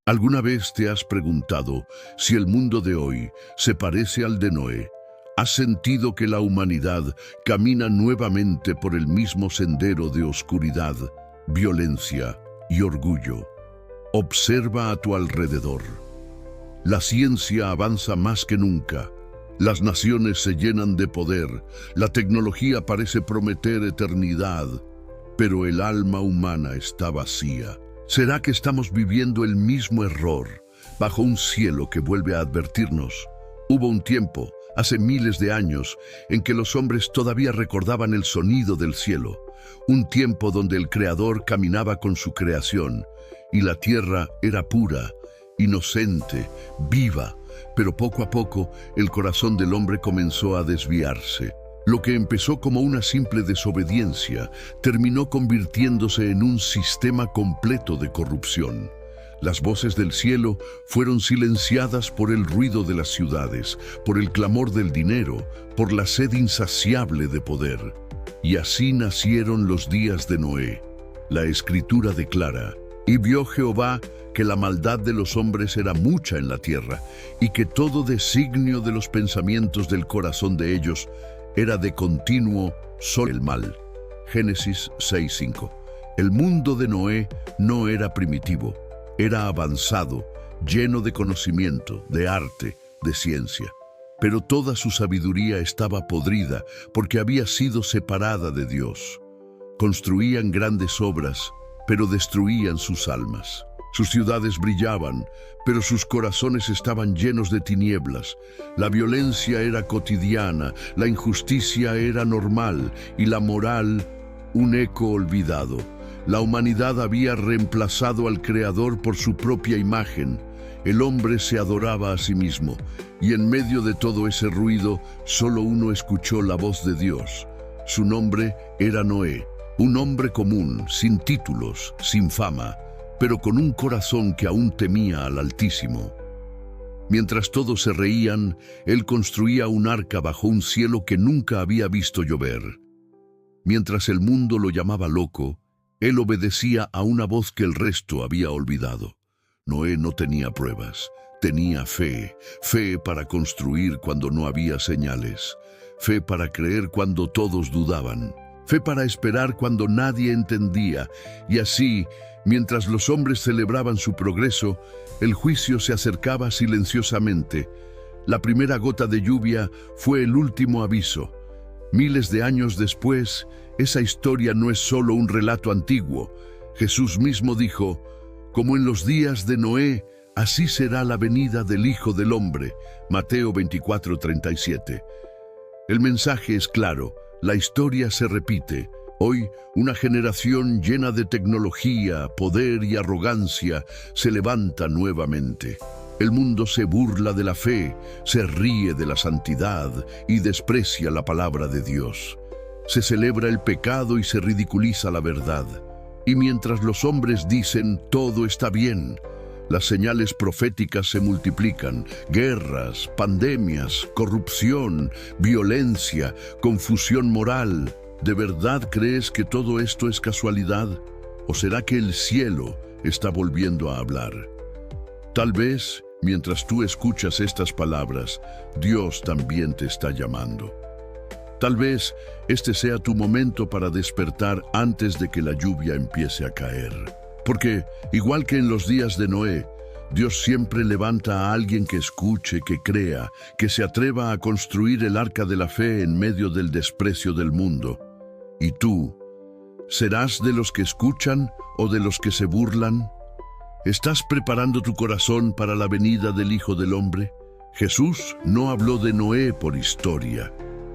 ¿Alguna vez te has preguntado si el mundo de hoy se parece al de Noé? ¿Has sentido que la humanidad camina nuevamente por el mismo sendero de oscuridad, violencia y orgullo? Observa a tu alrededor. La ciencia avanza más que nunca. Las naciones se llenan de poder. La tecnología parece prometer eternidad, pero el alma humana está vacía. ¿Será que estamos viviendo el mismo error bajo un cielo que vuelve a advertirnos? Hubo un tiempo, hace miles de años, en que los hombres todavía recordaban el sonido del cielo. Un tiempo donde el Creador caminaba con su creación y la tierra era pura, inocente, viva, pero poco a poco el corazón del hombre comenzó a desviarse. Lo que empezó como una simple desobediencia terminó convirtiéndose en un sistema completo de corrupción. Las voces del cielo fueron silenciadas por el ruido de las ciudades, por el clamor del dinero, por la sed insaciable de poder. Y así nacieron los días de Noé. La Escritura declara: «Y vio Jehová que la maldad de los hombres era mucha en la tierra, y que todo designio de los pensamientos del corazón de ellos era de continuo solo el mal». Génesis 6:5. El mundo de Noé no era primitivo, era avanzado, lleno de conocimiento, de arte, de ciencia. Pero toda su sabiduría estaba podrida porque había sido separada de Dios. Construían grandes obras, pero destruían sus almas. Sus ciudades brillaban, pero sus corazones estaban llenos de tinieblas. La violencia era cotidiana, la injusticia era normal y la moral un eco olvidado. La humanidad había reemplazado al Creador por su propia imagen. El hombre se adoraba a sí mismo, y en medio de todo ese ruido, solo uno escuchó la voz de Dios. Su nombre era Noé, un hombre común, sin títulos, sin fama, pero con un corazón que aún temía al Altísimo. Mientras todos se reían, él construía un arca bajo un cielo que nunca había visto llover. Mientras el mundo lo llamaba loco, él obedecía a una voz que el resto había olvidado. Noé no tenía pruebas, tenía fe, fe para construir cuando no había señales, fe para creer cuando todos dudaban, fe para esperar cuando nadie entendía, y así, mientras los hombres celebraban su progreso, el juicio se acercaba silenciosamente. La primera gota de lluvia fue el último aviso. Miles de años después, esa historia no es solo un relato antiguo. Jesús mismo dijo: «Como en los días de Noé, así será la venida del Hijo del Hombre». Mateo 24:37. El mensaje es claro, la historia se repite. Hoy, una generación llena de tecnología, poder y arrogancia se levanta nuevamente. El mundo se burla de la fe, se ríe de la santidad y desprecia la palabra de Dios. Se celebra el pecado y se ridiculiza la verdad. Y mientras los hombres dicen todo está bien, las señales proféticas se multiplican: guerras, pandemias, corrupción, violencia, confusión moral. ¿De verdad crees que todo esto es casualidad? ¿O será que el cielo está volviendo a hablar? Tal vez, mientras tú escuchas estas palabras, Dios también te está llamando. Tal vez este sea tu momento para despertar antes de que la lluvia empiece a caer. Porque, igual que en los días de Noé, Dios siempre levanta a alguien que escuche, que crea, que se atreva a construir el arca de la fe en medio del desprecio del mundo. ¿Y tú, serás de los que escuchan o de los que se burlan? ¿Estás preparando tu corazón para la venida del Hijo del Hombre? Jesús no habló de Noé por historia,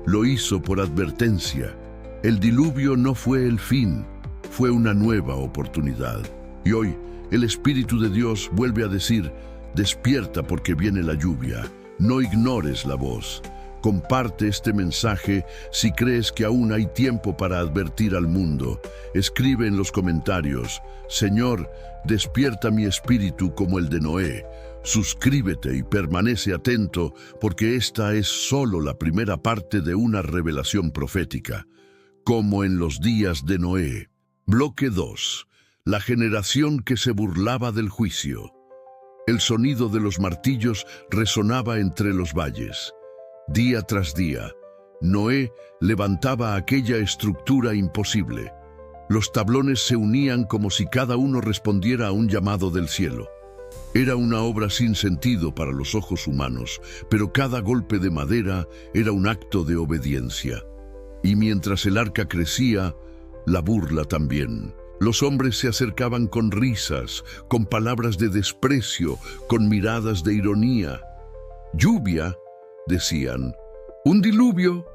lo hizo por advertencia. El diluvio no fue el fin, fue una nueva oportunidad. Y hoy, el Espíritu de Dios vuelve a decir: despierta porque viene la lluvia, no ignores la voz. Comparte este mensaje si crees que aún hay tiempo para advertir al mundo. Escribe en los comentarios: Señor, despierta mi espíritu como el de Noé. Suscríbete y permanece atento, porque esta es solo la primera parte de una revelación profética. Como en los días de Noé. Bloque 2. La generación que se burlaba del juicio. El sonido de los martillos resonaba entre los valles. Día tras día, Noé levantaba aquella estructura imposible. Los tablones se unían como si cada uno respondiera a un llamado del cielo. Era una obra sin sentido para los ojos humanos, pero cada golpe de madera era un acto de obediencia. Y mientras el arca crecía, la burla también. Los hombres se acercaban con risas, con palabras de desprecio, con miradas de ironía. «Lluvia», decían, «un diluvio.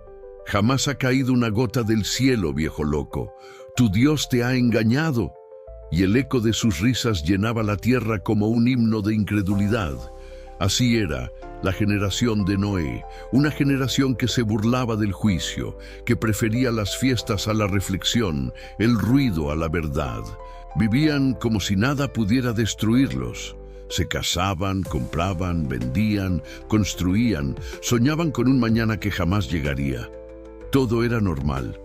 Jamás ha caído una gota del cielo, viejo loco. Tu Dios te ha engañado». Y el eco de sus risas llenaba la tierra como un himno de incredulidad. Así era la generación de Noé, una generación que se burlaba del juicio, que prefería las fiestas a la reflexión, el ruido a la verdad. Vivían como si nada pudiera destruirlos. Se casaban, compraban, vendían, construían, soñaban con un mañana que jamás llegaría. Todo era normal,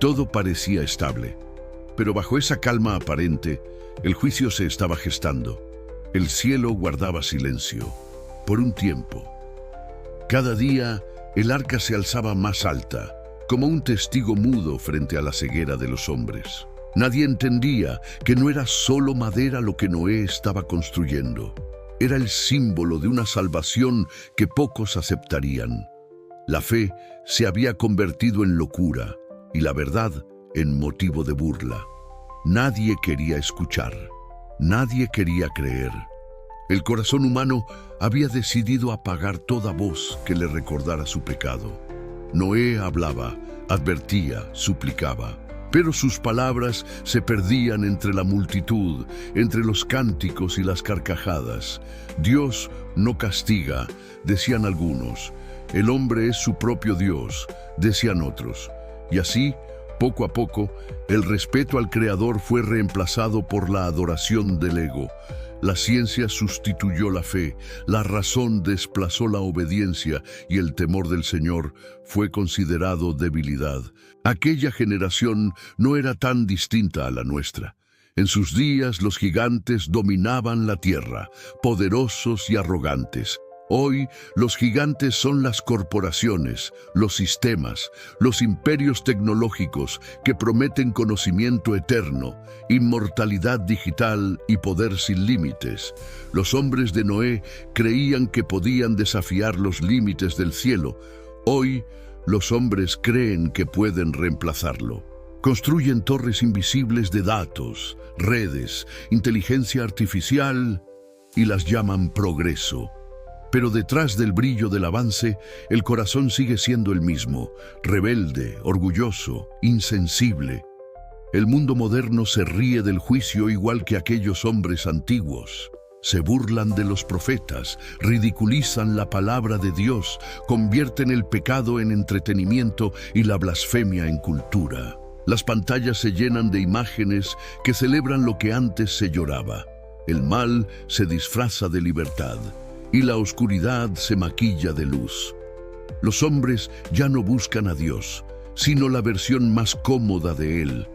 todo parecía estable. Pero bajo esa calma aparente, el juicio se estaba gestando. El cielo guardaba silencio, por un tiempo. Cada día, el arca se alzaba más alta, como un testigo mudo frente a la ceguera de los hombres. Nadie entendía que no era solo madera lo que Noé estaba construyendo. Era el símbolo de una salvación que pocos aceptarían. La fe se había convertido en locura y la verdad en motivo de burla. Nadie quería escuchar, nadie quería creer. El corazón humano había decidido apagar toda voz que le recordara su pecado. Noé hablaba, advertía, suplicaba, pero sus palabras se perdían entre la multitud, entre los cánticos y las carcajadas. Dios no castiga, decían algunos. El hombre es su propio Dios, decían otros. Y así, poco a poco, el respeto al Creador fue reemplazado por la adoración del ego. La ciencia sustituyó la fe, la razón desplazó la obediencia y el temor del Señor fue considerado debilidad. Aquella generación no era tan distinta a la nuestra. En sus días los gigantes dominaban la tierra, poderosos y arrogantes. Hoy los gigantes son las corporaciones, los sistemas, los imperios tecnológicos que prometen conocimiento eterno, inmortalidad digital y poder sin límites. Los hombres de Noé creían que podían desafiar los límites del cielo. Hoy los hombres creen que pueden reemplazarlo. Construyen torres invisibles de datos, redes, inteligencia artificial y las llaman progreso. Pero detrás del brillo del avance, el corazón sigue siendo el mismo, rebelde, orgulloso, insensible. El mundo moderno se ríe del juicio igual que aquellos hombres antiguos. Se burlan de los profetas, ridiculizan la palabra de Dios, convierten el pecado en entretenimiento y la blasfemia en cultura. Las pantallas se llenan de imágenes que celebran lo que antes se lloraba. El mal se disfraza de libertad y la oscuridad se maquilla de luz. Los hombres ya no buscan a Dios, sino la versión más cómoda de Él.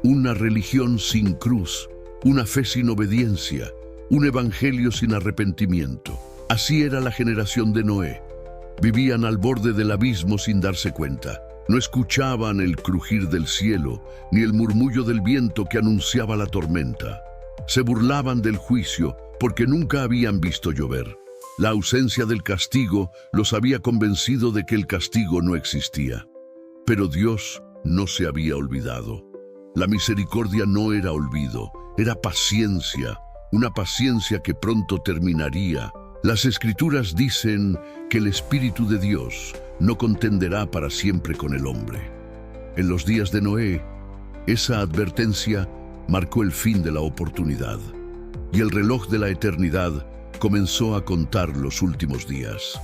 Una religión sin cruz, una fe sin obediencia, un evangelio sin arrepentimiento. Así era la generación de Noé. Vivían al borde del abismo sin darse cuenta. No escuchaban el crujir del cielo, ni el murmullo del viento que anunciaba la tormenta. Se burlaban del juicio porque nunca habían visto llover. La ausencia del castigo los había convencido de que el castigo no existía. Pero Dios no se había olvidado. La misericordia no era olvido, era paciencia, una paciencia que pronto terminaría. Las Escrituras dicen que el Espíritu de Dios no contenderá para siempre con el hombre. En los días de Noé, esa advertencia marcó el fin de la oportunidad, y el reloj de la eternidad comenzó a contar los últimos días.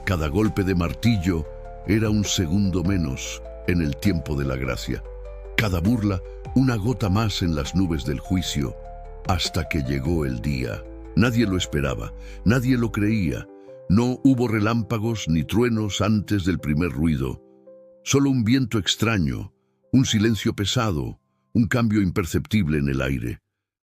Cada golpe de martillo era un segundo menos en el tiempo de la gracia. Cada burla, una gota más en las nubes del juicio, hasta que llegó el día. Nadie lo esperaba, nadie lo creía. No hubo relámpagos ni truenos antes del primer ruido. Solo un viento extraño, un silencio pesado, un cambio imperceptible en el aire.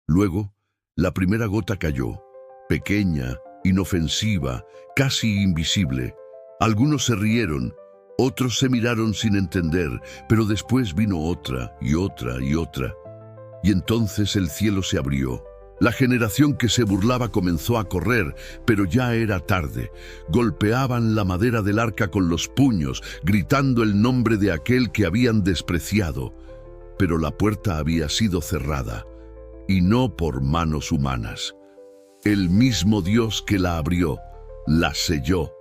Luego, la primera gota cayó. pequeña, inofensiva, casi invisible. Algunos se rieron, otros se miraron sin entender, pero después vino otra y otra y otra. Y entonces el cielo se abrió. La generación que se burlaba comenzó a correr, pero ya era tarde. Golpeaban la madera del arca con los puños, gritando el nombre de aquel que habían despreciado. Pero la puerta había sido cerrada, y no por manos humanas. El mismo Dios que la abrió, la selló.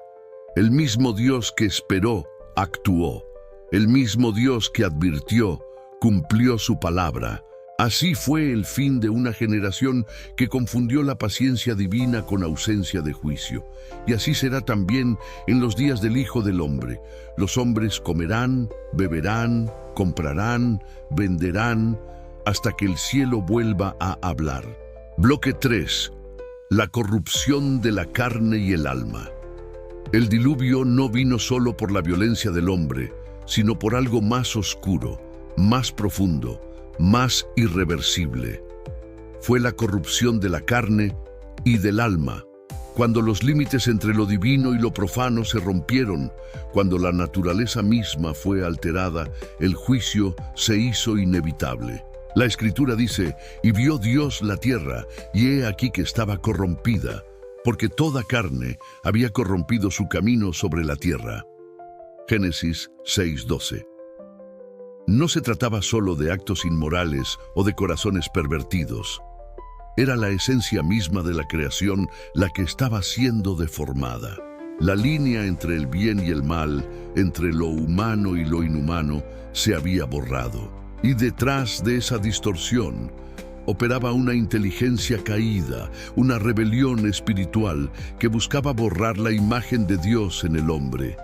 El mismo Dios que esperó, actuó. El mismo Dios que advirtió, cumplió su palabra. Así fue el fin de una generación que confundió la paciencia divina con ausencia de juicio. Y así será también en los días del Hijo del Hombre. Los hombres comerán, beberán, comprarán, venderán, hasta que el cielo vuelva a hablar. Bloque 3. La corrupción de la carne y el alma. El diluvio no vino solo por la violencia del hombre, sino por algo más oscuro, más profundo, más irreversible. Fue la corrupción de la carne y del alma, cuando los límites entre lo divino y lo profano se rompieron, cuando la naturaleza misma fue alterada, el juicio se hizo inevitable. La Escritura dice, y vio Dios la tierra, y he aquí que estaba corrompida, porque toda carne había corrompido su camino sobre la tierra. Génesis 6:12. No se trataba solo de actos inmorales o de corazones pervertidos. Era la esencia misma de la creación la que estaba siendo deformada. La línea entre el bien y el mal, entre lo humano y lo inhumano, se había borrado. Y detrás de esa distorsión operaba una inteligencia caída, una rebelión espiritual que buscaba borrar la imagen de Dios en el hombre.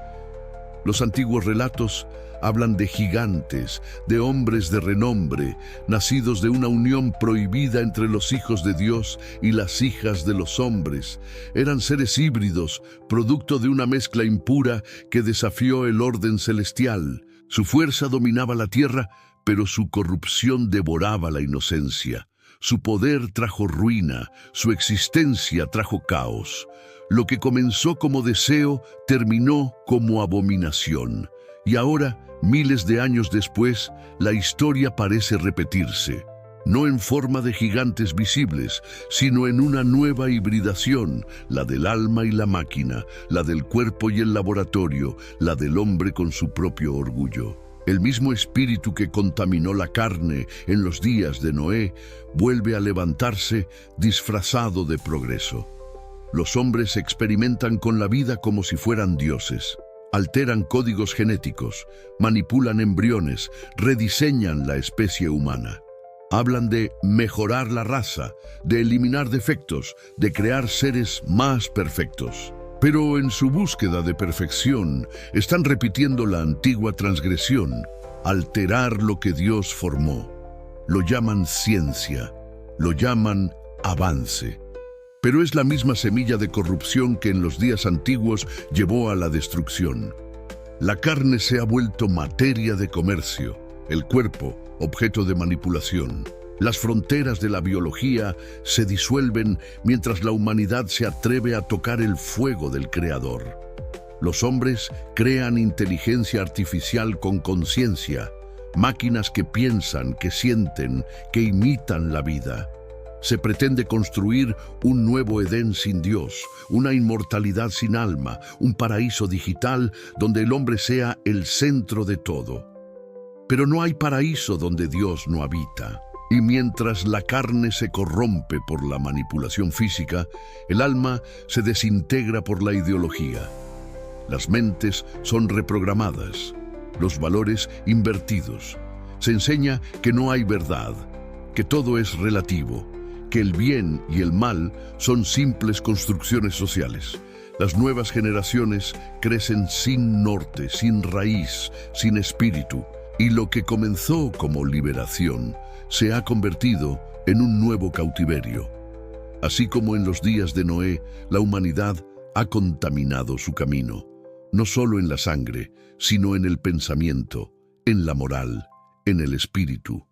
Los antiguos relatos hablan de gigantes, de hombres de renombre, nacidos de una unión prohibida entre los hijos de Dios y las hijas de los hombres. Eran seres híbridos, producto de una mezcla impura que desafió el orden celestial. Su fuerza dominaba la tierra, pero su corrupción devoraba la inocencia. Su poder trajo ruina, su existencia trajo caos. Lo que comenzó como deseo terminó como abominación. Y ahora, miles de años después, la historia parece repetirse, no en forma de gigantes visibles, sino en una nueva hibridación, la del alma y la máquina, la del cuerpo y el laboratorio, la del hombre con su propio orgullo. El mismo espíritu que contaminó la carne en los días de Noé vuelve a levantarse disfrazado de progreso. Los hombres experimentan con la vida como si fueran dioses. Alteran códigos genéticos, manipulan embriones, rediseñan la especie humana. Hablan de mejorar la raza, de eliminar defectos, de crear seres más perfectos. Pero en su búsqueda de perfección, están repitiendo la antigua transgresión, alterar lo que Dios formó. Lo llaman ciencia, lo llaman avance. Pero es la misma semilla de corrupción que en los días antiguos llevó a la destrucción. La carne se ha vuelto materia de comercio, el cuerpo objeto de manipulación. Las fronteras de la biología se disuelven mientras la humanidad se atreve a tocar el fuego del Creador. Los hombres crean inteligencia artificial con conciencia, máquinas que piensan, que sienten, que imitan la vida. Se pretende construir un nuevo Edén sin Dios, una inmortalidad sin alma, un paraíso digital donde el hombre sea el centro de todo. Pero no hay paraíso donde Dios no habita. Y mientras la carne se corrompe por la manipulación física, el alma se desintegra por la ideología. Las mentes son reprogramadas, los valores invertidos. Se enseña que no hay verdad, que todo es relativo, que el bien y el mal son simples construcciones sociales. Las nuevas generaciones crecen sin norte, sin raíz, sin espíritu, y lo que comenzó como liberación se ha convertido en un nuevo cautiverio. Así como en los días de Noé, la humanidad ha contaminado su camino, no solo en la sangre, sino en el pensamiento, en la moral, en el espíritu.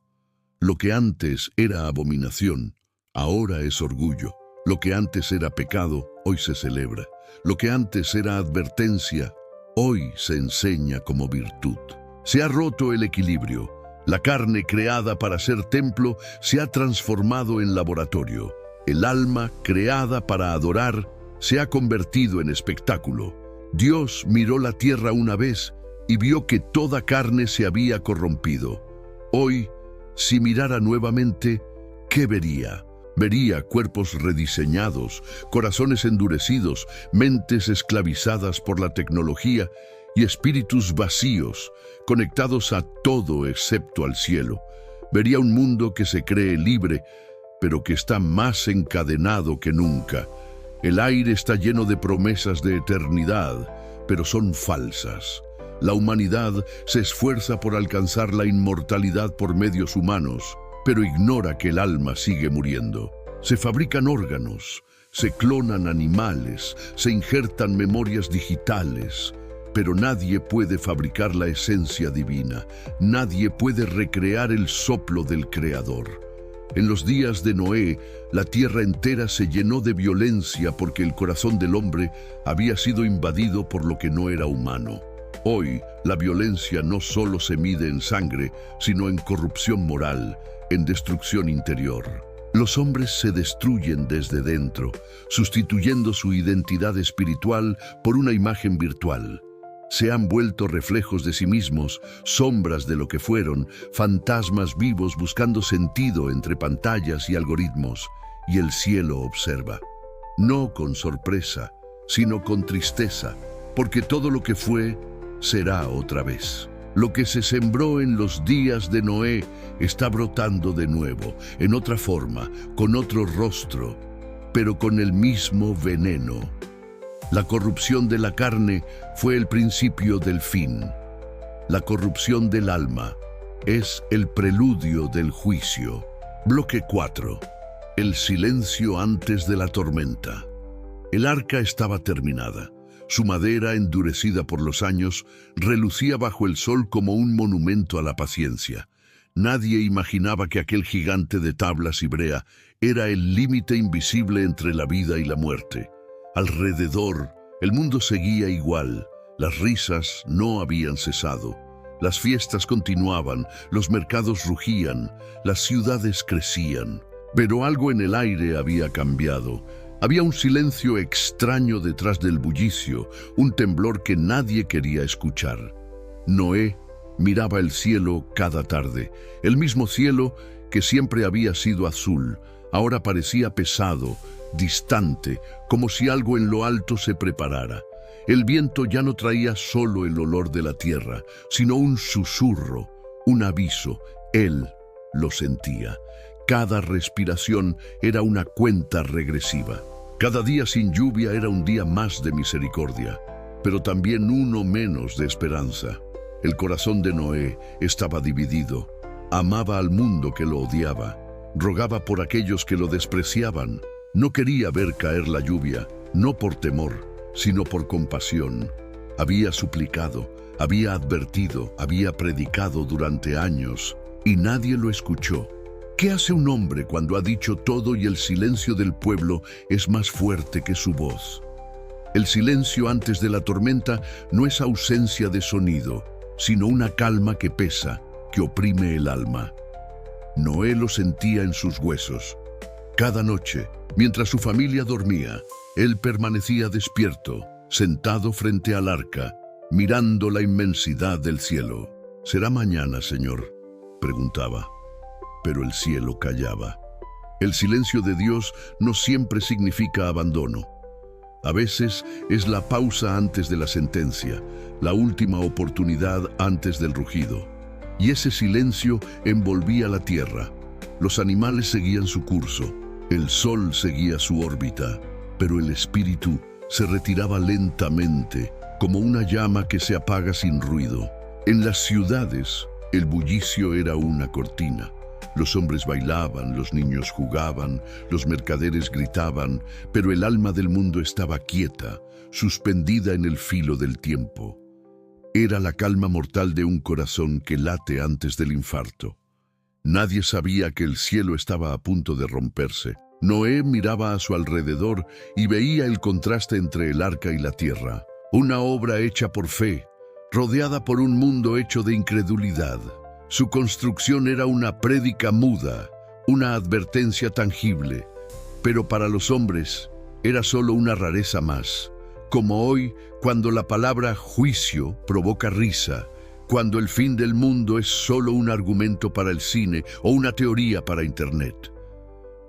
Lo que antes era abominación, ahora es orgullo. Lo que antes era pecado, hoy se celebra. Lo que antes era advertencia, hoy se enseña como virtud. Se ha roto el equilibrio. La carne creada para ser templo se ha transformado en laboratorio. El alma creada para adorar se ha convertido en espectáculo. Dios miró la tierra una vez y vio que toda carne se había corrompido. Hoy, si mirara nuevamente, ¿qué vería? Vería cuerpos rediseñados, corazones endurecidos, mentes esclavizadas por la tecnología y espíritus vacíos, conectados a todo excepto al cielo. Vería un mundo que se cree libre, pero que está más encadenado que nunca. El aire está lleno de promesas de eternidad, pero son falsas. La humanidad se esfuerza por alcanzar la inmortalidad por medios humanos, pero ignora que el alma sigue muriendo. Se fabrican órganos, se clonan animales, se injertan memorias digitales, pero nadie puede fabricar la esencia divina, nadie puede recrear el soplo del Creador. En los días de Noé, la tierra entera se llenó de violencia porque el corazón del hombre había sido invadido por lo que no era humano. Hoy, la violencia no solo se mide en sangre, sino en corrupción moral, en destrucción interior. Los hombres se destruyen desde dentro, sustituyendo su identidad espiritual por una imagen virtual. Se han vuelto reflejos de sí mismos, sombras de lo que fueron, fantasmas vivos buscando sentido entre pantallas y algoritmos, y el cielo observa. No con sorpresa, sino con tristeza, porque todo lo que fue será otra vez. Lo que se sembró en los días de Noé está brotando de nuevo, en otra forma, con otro rostro, pero con el mismo veneno. La corrupción de la carne fue el principio del fin. La corrupción del alma es el preludio del juicio. Bloque 4. El silencio antes de la tormenta. El arca estaba terminada. Su madera, endurecida por los años, relucía bajo el sol como un monumento a la paciencia. Nadie imaginaba que aquel gigante de tablas y brea era el límite invisible entre la vida y la muerte. Alrededor, el mundo seguía igual. Las risas no habían cesado. Las fiestas continuaban, los mercados rugían, las ciudades crecían. Pero algo en el aire había cambiado. Había un silencio extraño detrás del bullicio, un temblor que nadie quería escuchar. Noé miraba el cielo cada tarde. El mismo cielo que siempre había sido azul, ahora parecía pesado, distante, como si algo en lo alto se preparara. El viento ya no traía solo el olor de la tierra, sino un susurro, un aviso. Él lo sentía. Cada respiración era una cuenta regresiva. Cada día sin lluvia era un día más de misericordia, pero también uno menos de esperanza. El corazón de Noé estaba dividido. Amaba al mundo que lo odiaba. Rogaba por aquellos que lo despreciaban. No quería ver caer la lluvia, no por temor, sino por compasión. Había suplicado, había advertido, había predicado durante años, y nadie lo escuchó. ¿Qué hace un hombre cuando ha dicho todo y el silencio del pueblo es más fuerte que su voz? El silencio antes de la tormenta no es ausencia de sonido, sino una calma que pesa, que oprime el alma. Noé lo sentía en sus huesos. Cada noche, mientras su familia dormía, él permanecía despierto, sentado frente al arca, mirando la inmensidad del cielo. ¿Será mañana, Señor?, preguntaba. Pero el cielo callaba. El silencio de Dios no siempre significa abandono. A veces es la pausa antes de la sentencia, la última oportunidad antes del rugido. Y ese silencio envolvía la tierra. Los animales seguían su curso, el sol seguía su órbita, pero el espíritu se retiraba lentamente, como una llama que se apaga sin ruido. En las ciudades, el bullicio era una cortina. Los hombres bailaban, los niños jugaban, los mercaderes gritaban, pero el alma del mundo estaba quieta, suspendida en el filo del tiempo. Era la calma mortal de un corazón que late antes del infarto. Nadie sabía que el cielo estaba a punto de romperse. Noé miraba a su alrededor y veía el contraste entre el arca y la tierra. Una obra hecha por fe, rodeada por un mundo hecho de incredulidad. Su construcción era una prédica muda, una advertencia tangible, pero para los hombres era solo una rareza más. Como hoy, cuando la palabra juicio provoca risa, cuando el fin del mundo es solo un argumento para el cine o una teoría para Internet.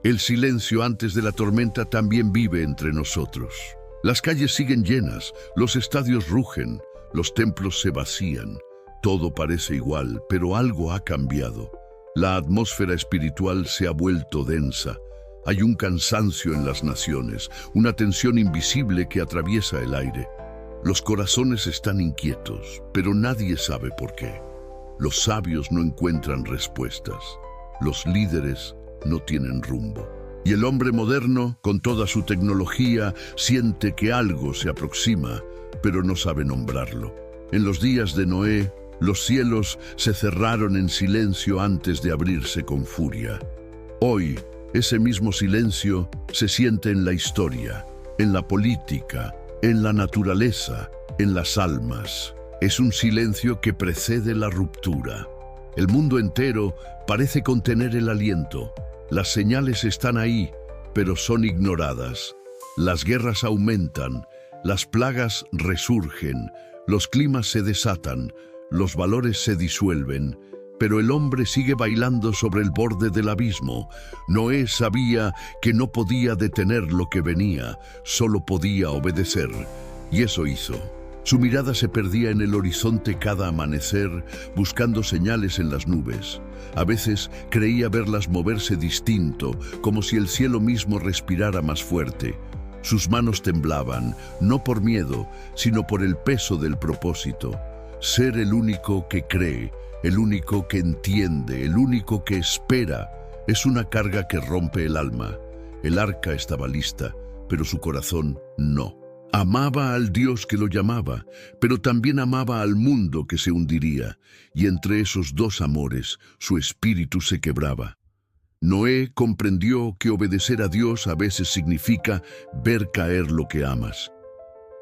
El silencio antes de la tormenta también vive entre nosotros. Las calles siguen llenas, los estadios rugen, los templos se vacían. Todo parece igual, pero algo ha cambiado. La atmósfera espiritual se ha vuelto densa. Hay un cansancio en las naciones, una tensión invisible que atraviesa el aire. Los corazones están inquietos, pero nadie sabe por qué. Los sabios no encuentran respuestas. Los líderes no tienen rumbo. Y el hombre moderno, con toda su tecnología, siente que algo se aproxima, pero no sabe nombrarlo. En los días de Noé, los cielos se cerraron en silencio antes de abrirse con furia. Hoy, ese mismo silencio se siente en la historia, en la política, en la naturaleza, en las almas. Es un silencio que precede la ruptura. El mundo entero parece contener el aliento. Las señales están ahí, pero son ignoradas. Las guerras aumentan, las plagas resurgen, los climas se desatan, los valores se disuelven, pero el hombre sigue bailando sobre el borde del abismo. Noé sabía que no podía detener lo que venía, solo podía obedecer, y eso hizo. Su mirada se perdía en el horizonte cada amanecer, buscando señales en las nubes. A veces creía verlas moverse distinto, como si el cielo mismo respirara más fuerte. Sus manos temblaban, no por miedo, sino por el peso del propósito. Ser el único que cree, el único que entiende, el único que espera, es una carga que rompe el alma. El arca estaba lista, pero su corazón no. Amaba al Dios que lo llamaba, pero también amaba al mundo que se hundiría, y entre esos dos amores su espíritu se quebraba. Noé comprendió que obedecer a Dios a veces significa ver caer lo que amas.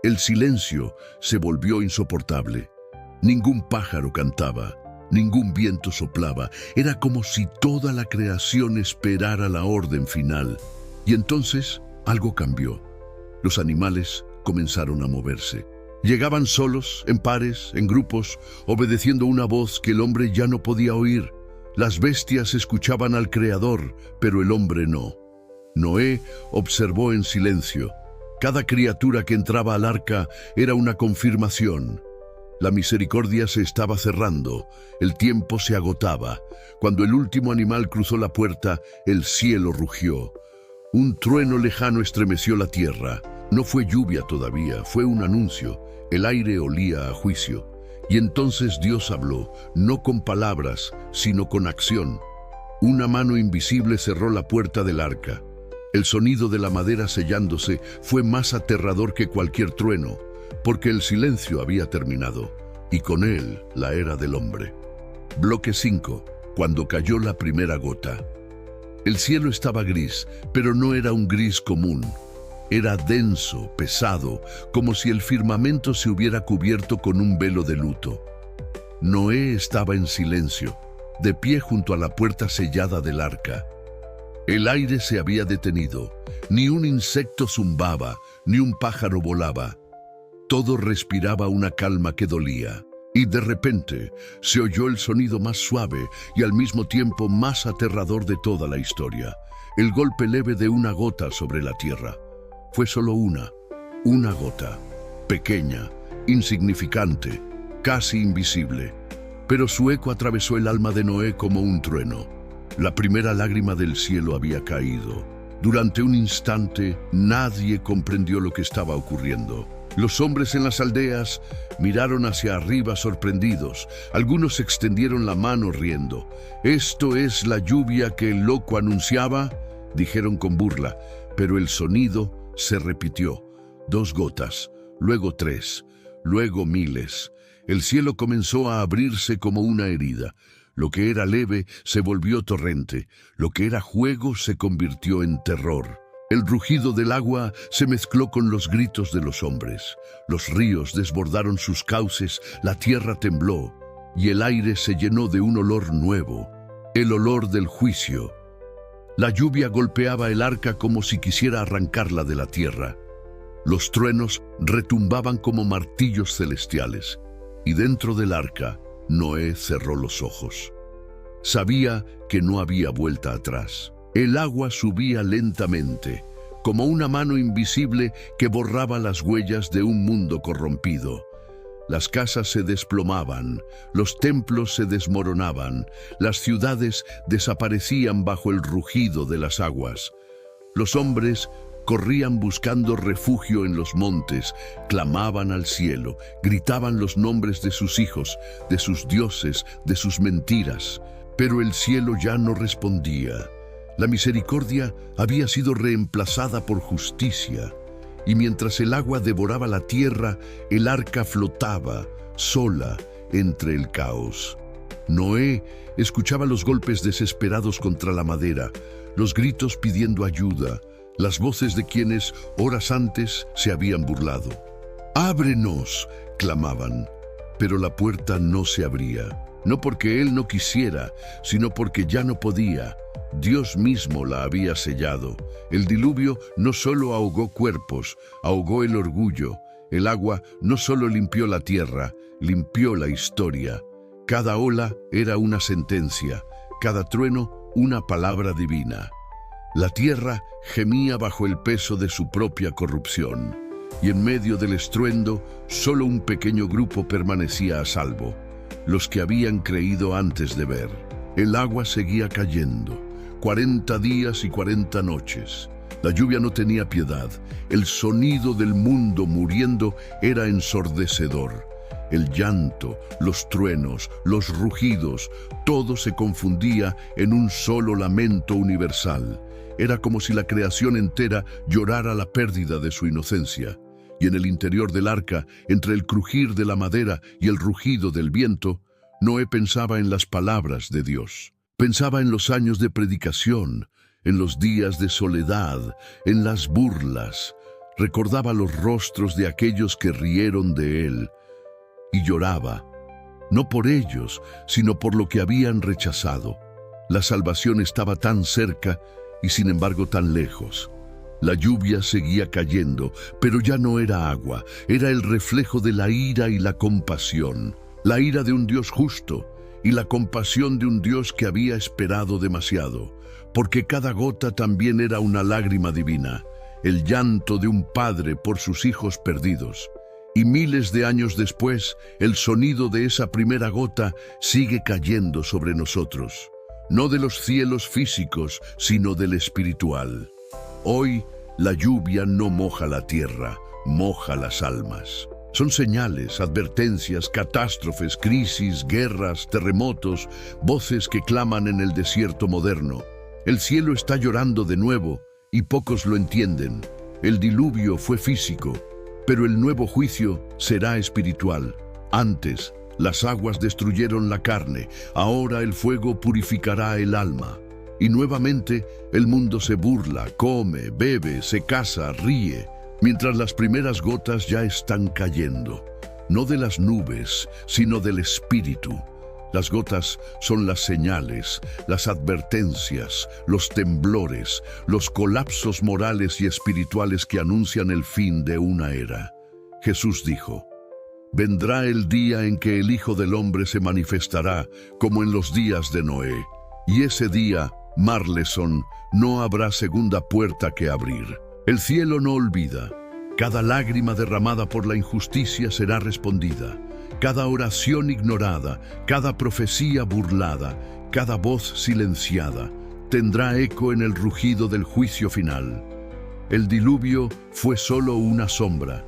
El silencio se volvió insoportable. Ningún pájaro cantaba, ningún viento soplaba. Era como si toda la creación esperara la orden final. Y entonces algo cambió. Los animales comenzaron a moverse. Llegaban solos, en pares, en grupos, obedeciendo una voz que el hombre ya no podía oír. Las bestias escuchaban al Creador, pero el hombre no. Noé observó en silencio. Cada criatura que entraba al arca era una confirmación. La misericordia se estaba cerrando, el tiempo se agotaba. Cuando el último animal cruzó la puerta, el cielo rugió. Un trueno lejano estremeció la tierra. No fue lluvia todavía, fue un anuncio. El aire olía a juicio. Y entonces Dios habló, no con palabras, sino con acción. Una mano invisible cerró la puerta del arca. El sonido de la madera sellándose fue más aterrador que cualquier trueno, porque el silencio había terminado, y con él la era del hombre. Bloque 5. Cuando cayó la primera gota. El cielo estaba gris, pero no era un gris común. Era denso, pesado, como si el firmamento se hubiera cubierto con un velo de luto. Noé estaba en silencio, de pie junto a la puerta sellada del arca. El aire se había detenido, ni un insecto zumbaba, ni un pájaro volaba. Todo respiraba una calma que dolía. Y de repente se oyó el sonido más suave y al mismo tiempo más aterrador de toda la historia. El golpe leve de una gota sobre la tierra. Fue solo una gota, pequeña, insignificante, casi invisible. Pero su eco atravesó el alma de Noé como un trueno. La primera lágrima del cielo había caído. Durante un instante, nadie comprendió lo que estaba ocurriendo. Los hombres en las aldeas miraron hacia arriba sorprendidos. Algunos extendieron la mano riendo. «¿Esto es la lluvia que el loco anunciaba?», dijeron con burla, pero el sonido se repitió. 2 gotas, luego 3, luego miles. El cielo comenzó a abrirse como una herida. Lo que era leve se volvió torrente, lo que era juego se convirtió en terror. El rugido del agua se mezcló con los gritos de los hombres. Los ríos desbordaron sus cauces, la tierra tembló, y el aire se llenó de un olor nuevo, el olor del juicio. La lluvia golpeaba el arca como si quisiera arrancarla de la tierra. Los truenos retumbaban como martillos celestiales, y dentro del arca, Noé cerró los ojos. Sabía que no había vuelta atrás. El agua subía lentamente, como una mano invisible que borraba las huellas de un mundo corrompido. Las casas se desplomaban, los templos se desmoronaban, las ciudades desaparecían bajo el rugido de las aguas. Los hombres corrían buscando refugio en los montes, clamaban al cielo, gritaban los nombres de sus hijos, de sus dioses, de sus mentiras. Pero el cielo ya no respondía. La misericordia había sido reemplazada por justicia, y mientras el agua devoraba la tierra, el arca flotaba, sola, entre el caos. Noé escuchaba los golpes desesperados contra la madera, los gritos pidiendo ayuda, las voces de quienes horas antes se habían burlado. «¡Ábrenos!», clamaban, pero la puerta no se abría. No porque él no quisiera, sino porque ya no podía. Dios mismo la había sellado. El diluvio no solo ahogó cuerpos, ahogó el orgullo. El agua no solo limpió la tierra, limpió la historia. Cada ola era una sentencia, cada trueno una palabra divina. La tierra gemía bajo el peso de su propia corrupción, y en medio del estruendo, solo un pequeño grupo permanecía a salvo, los que habían creído antes de ver. El agua seguía cayendo, 40 días y 40 noches. La lluvia no tenía piedad, el sonido del mundo muriendo era ensordecedor. El llanto, los truenos, los rugidos, todo se confundía en un solo lamento universal. Era como si la creación entera llorara la pérdida de su inocencia. Y en el interior del arca, entre el crujir de la madera y el rugido del viento, Noé pensaba en las palabras de Dios. Pensaba en los años de predicación, en los días de soledad, en las burlas. Recordaba los rostros de aquellos que rieron de él y lloraba, no por ellos, sino por lo que habían rechazado. La salvación estaba tan cerca y sin embargo tan lejos. La lluvia seguía cayendo, pero ya no era agua, era el reflejo de la ira y la compasión. La ira de un Dios justo y la compasión de un Dios que había esperado demasiado, porque cada gota también era una lágrima divina, el llanto de un padre por sus hijos perdidos. Y miles de años después, el sonido de esa primera gota sigue cayendo sobre nosotros, no de los cielos físicos, sino del espiritual. Hoy, la lluvia no moja la tierra, moja las almas. Son señales, advertencias, catástrofes, crisis, guerras, terremotos, voces que claman en el desierto moderno. El cielo está llorando de nuevo y pocos lo entienden. El diluvio fue físico, pero el nuevo juicio será espiritual. Antes, las aguas destruyeron la carne, ahora el fuego purificará el alma. Y nuevamente, el mundo se burla, come, bebe, se casa, ríe, mientras las primeras gotas ya están cayendo. No de las nubes, sino del espíritu. Las gotas son las señales, las advertencias, los temblores, los colapsos morales y espirituales que anuncian el fin de una era. Jesús dijo: «Vendrá el día en que el Hijo del Hombre se manifestará como en los días de Noé. Y ese día, Marleson, no habrá segunda puerta que abrir. El cielo no olvida. Cada lágrima derramada por la injusticia será respondida. Cada oración ignorada, cada profecía burlada, cada voz silenciada, tendrá eco en el rugido del juicio final. El diluvio fue solo una sombra.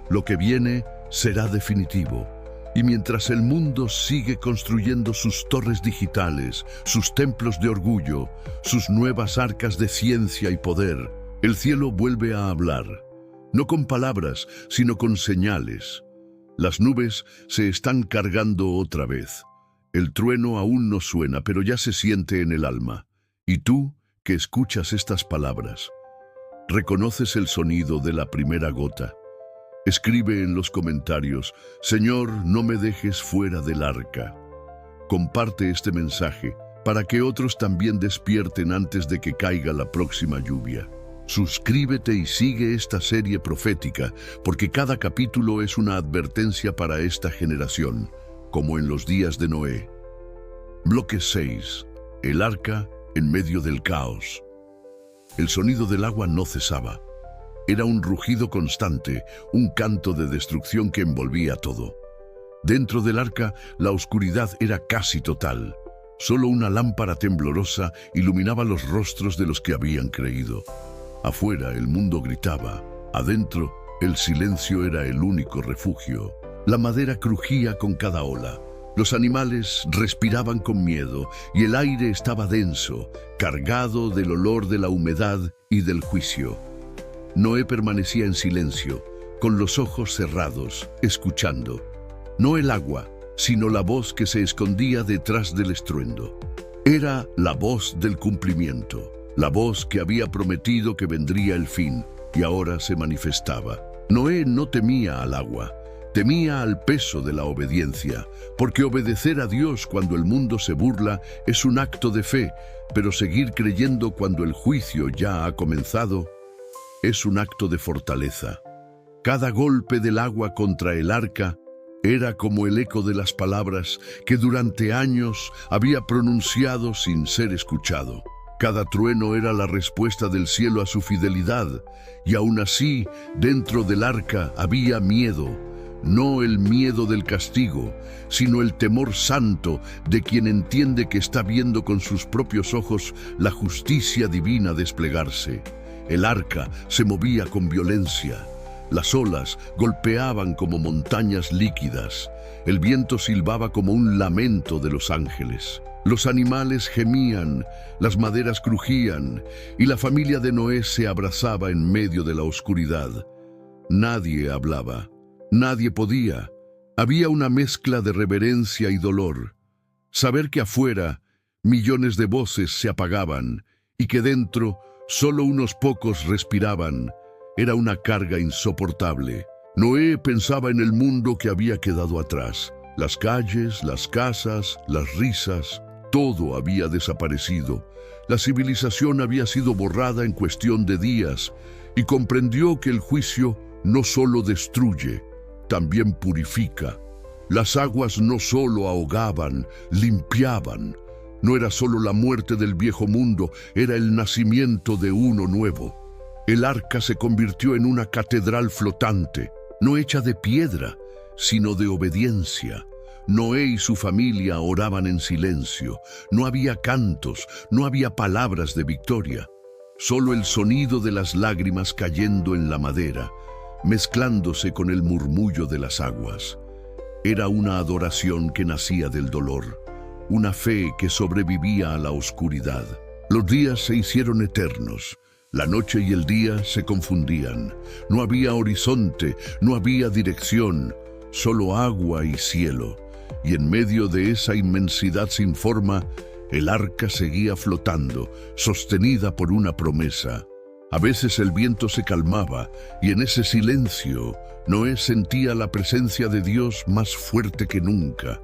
Lo que viene será definitivo. Y mientras el mundo sigue construyendo sus torres digitales, sus templos de orgullo, sus nuevas arcas de ciencia y poder, el cielo vuelve a hablar, no con palabras, sino con señales. Las nubes se están cargando otra vez. El trueno aún no suena, pero ya se siente en el alma. Y tú, que escuchas estas palabras, reconoces el sonido de la primera gota. Escribe en los comentarios: Señor, no me dejes fuera del arca. Comparte este mensaje para que otros también despierten antes de que caiga la próxima lluvia. Suscríbete y sigue esta serie profética, porque cada capítulo es una advertencia para esta generación, como en los días de Noé. Bloque 6. El arca en medio del caos. El sonido del agua no cesaba. Era un rugido constante, un canto de destrucción que envolvía todo. Dentro del arca, la oscuridad era casi total. Solo una lámpara temblorosa iluminaba los rostros de los que habían creído. Afuera el mundo gritaba, adentro el silencio era el único refugio. La madera crujía con cada ola. Los animales respiraban con miedo y el aire estaba denso, cargado del olor de la humedad y del juicio. Noé permanecía en silencio, con los ojos cerrados, escuchando. No el agua, sino la voz que se escondía detrás del estruendo. Era la voz del cumplimiento, la voz que había prometido que vendría el fin, y ahora se manifestaba. Noé no temía al agua, temía al peso de la obediencia, porque obedecer a Dios cuando el mundo se burla es un acto de fe, pero seguir creyendo cuando el juicio ya ha comenzado es un acto de fortaleza. Cada golpe del agua contra el arca era como el eco de las palabras que durante años había pronunciado sin ser escuchado. Cada trueno era la respuesta del cielo a su fidelidad, y aún así, dentro del arca había miedo. No el miedo del castigo, sino el temor santo de quien entiende que está viendo con sus propios ojos la justicia divina desplegarse. El arca se movía con violencia. Las olas golpeaban como montañas líquidas. El viento silbaba como un lamento de los ángeles. Los animales gemían, las maderas crujían, y la familia de Noé se abrazaba en medio de la oscuridad. Nadie hablaba. Nadie podía. Había una mezcla de reverencia y dolor. Saber que afuera millones de voces se apagaban y que dentro solo unos pocos respiraban era una carga insoportable. Noé pensaba en el mundo que había quedado atrás. Las calles, las casas, las risas, todo había desaparecido. La civilización había sido borrada en cuestión de días y comprendió que el juicio no solo destruye, también purifica. Las aguas no solo ahogaban, limpiaban. No era solo la muerte del viejo mundo, era el nacimiento de uno nuevo. El arca se convirtió en una catedral flotante, no hecha de piedra, sino de obediencia. Noé y su familia oraban en silencio. No había cantos, no había palabras de victoria. Solo el sonido de las lágrimas cayendo en la madera, mezclándose con el murmullo de las aguas. Era una adoración que nacía del dolor, una fe que sobrevivía a la oscuridad. Los días se hicieron eternos. La noche y el día se confundían. No había horizonte, no había dirección, solo agua y cielo. Y en medio de esa inmensidad sin forma, el arca seguía flotando, sostenida por una promesa. A veces el viento se calmaba, y en ese silencio, Noé sentía la presencia de Dios más fuerte que nunca.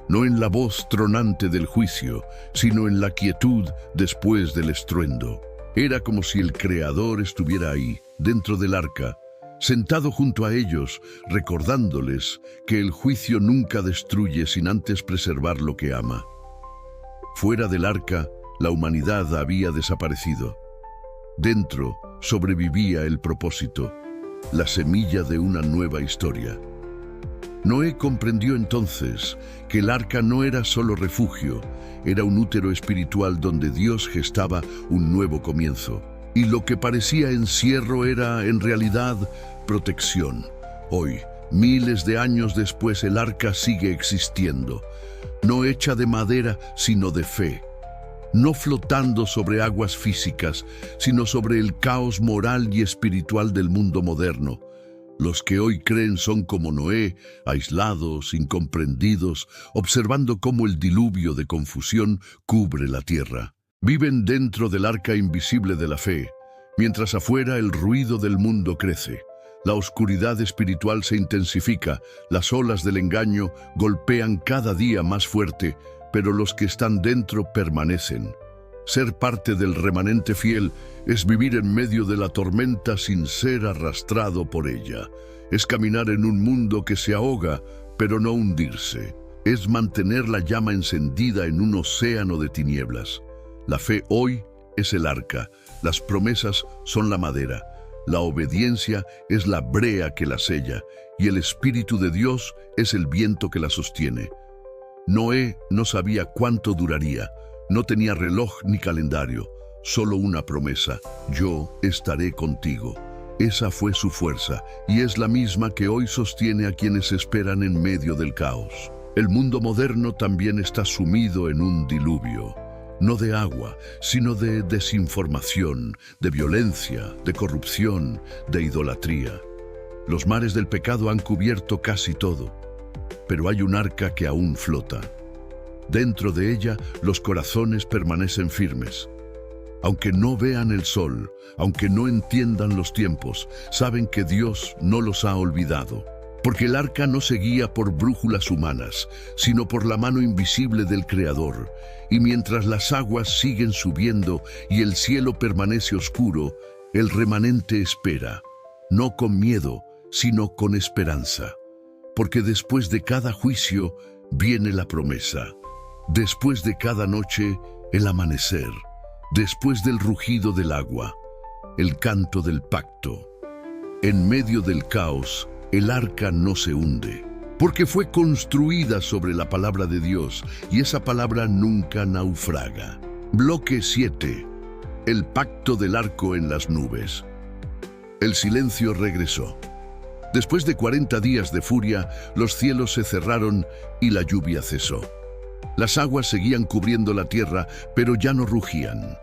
No en la voz tronante del juicio, sino en la quietud después del estruendo. Era como si el Creador estuviera ahí, dentro del arca, sentado junto a ellos, recordándoles que el juicio nunca destruye sin antes preservar lo que ama. Fuera del arca, la humanidad había desaparecido. Dentro sobrevivía el propósito, la semilla de una nueva historia. Noé comprendió entonces que el arca no era solo refugio, era un útero espiritual donde Dios gestaba un nuevo comienzo. Y lo que parecía encierro era, en realidad, protección. Hoy, miles de años después, el arca sigue existiendo, no hecha de madera, sino de fe. No flotando sobre aguas físicas, sino sobre el caos moral y espiritual del mundo moderno. Los que hoy creen son como Noé, aislados, incomprendidos, observando cómo el diluvio de confusión cubre la tierra. Viven dentro del arca invisible de la fe, mientras afuera el ruido del mundo crece. La oscuridad espiritual se intensifica, las olas del engaño golpean cada día más fuerte, pero los que están dentro permanecen. Ser parte del remanente fiel es vivir en medio de la tormenta sin ser arrastrado por ella. Es caminar en un mundo que se ahoga, pero no hundirse. Es mantener la llama encendida en un océano de tinieblas. La fe hoy es el arca, las promesas son la madera, la obediencia es la brea que la sella y el Espíritu de Dios es el viento que la sostiene. Noé no sabía cuánto duraría, no tenía reloj ni calendario, solo una promesa: yo estaré contigo. Esa fue su fuerza y es la misma que hoy sostiene a quienes esperan en medio del caos. El mundo moderno también está sumido en un diluvio. No de agua, sino de desinformación, de violencia, de corrupción, de idolatría. Los mares del pecado han cubierto casi todo, pero hay un arca que aún flota. Dentro de ella, los corazones permanecen firmes. Aunque no vean el sol, aunque no entiendan los tiempos, saben que Dios no los ha olvidado. Porque el arca no se guía por brújulas humanas, sino por la mano invisible del Creador. Y mientras las aguas siguen subiendo y el cielo permanece oscuro, el remanente espera, no con miedo, sino con esperanza. Porque después de cada juicio viene la promesa. Después de cada noche, el amanecer. Después del rugido del agua, el canto del pacto. En medio del caos, el arca no se hunde, porque fue construida sobre la palabra de Dios y esa palabra nunca naufraga. Bloque 7. El pacto del arco en las nubes. El silencio regresó. Después de 40 días de furia, los cielos se cerraron y la lluvia cesó. Las aguas seguían cubriendo la tierra, pero ya no rugían.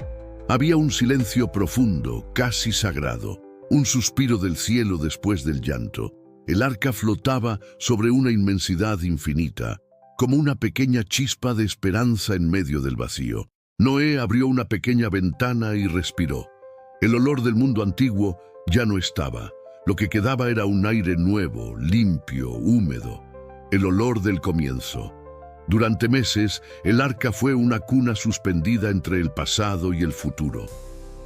Había un silencio profundo, casi sagrado, un suspiro del cielo después del llanto. El arca flotaba sobre una inmensidad infinita, como una pequeña chispa de esperanza en medio del vacío. Noé abrió una pequeña ventana y respiró. El olor del mundo antiguo ya no estaba. Lo que quedaba era un aire nuevo, limpio, húmedo. El olor del comienzo. Durante meses, el arca fue una cuna suspendida entre el pasado y el futuro.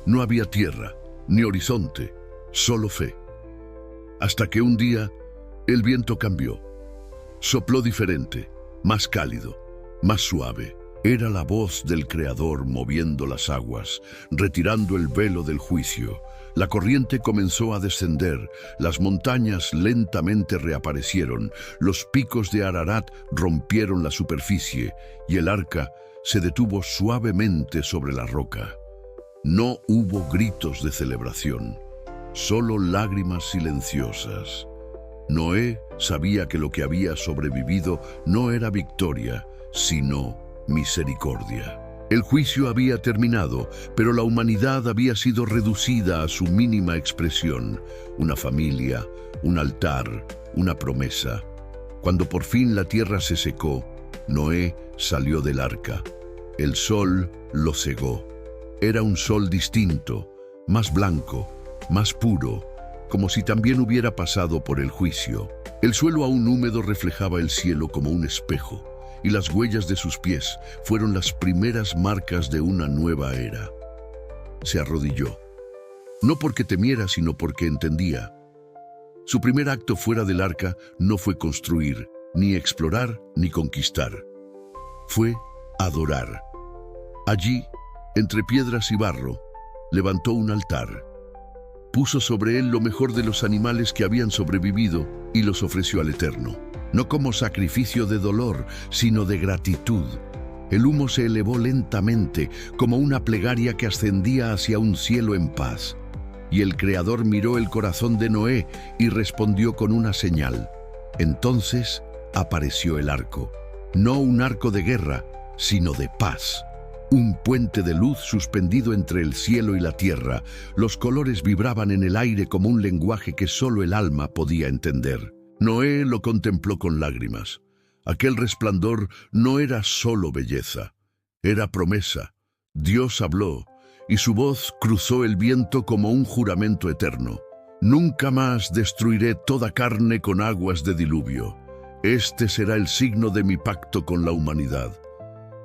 No había tierra, ni horizonte, solo fe. Hasta que un día, el viento cambió. Sopló diferente, más cálido, más suave. Era la voz del Creador moviendo las aguas, retirando el velo del juicio. La corriente comenzó a descender, las montañas lentamente reaparecieron, los picos de Ararat rompieron la superficie y el arca se detuvo suavemente sobre la roca. No hubo gritos de celebración, solo lágrimas silenciosas. Noé sabía que lo que había sobrevivido no era victoria, sino misericordia. El juicio había terminado, pero la humanidad había sido reducida a su mínima expresión. Una familia, un altar, una promesa. Cuando por fin la tierra se secó, Noé salió del arca. El sol lo cegó. Era un sol distinto, más blanco, más puro, como si también hubiera pasado por el juicio. El suelo aún húmedo reflejaba el cielo como un espejo, y las huellas de sus pies fueron las primeras marcas de una nueva era. Se arrodilló, no porque temiera, sino porque entendía. Su primer acto fuera del arca no fue construir, ni explorar, ni conquistar. Fue adorar. Allí, entre piedras y barro, levantó un altar. Puso sobre él lo mejor de los animales que habían sobrevivido y los ofreció al Eterno. No como sacrificio de dolor, sino de gratitud. El humo se elevó lentamente, como una plegaria que ascendía hacia un cielo en paz. Y el Creador miró el corazón de Noé y respondió con una señal. Entonces apareció el arco. No un arco de guerra, sino de paz. Un puente de luz suspendido entre el cielo y la tierra. Los colores vibraban en el aire como un lenguaje que solo el alma podía entender. Noé lo contempló con lágrimas. Aquel resplandor no era solo belleza, era promesa. Dios habló, y su voz cruzó el viento como un juramento eterno. Nunca más destruiré toda carne con aguas de diluvio. Este será el signo de mi pacto con la humanidad.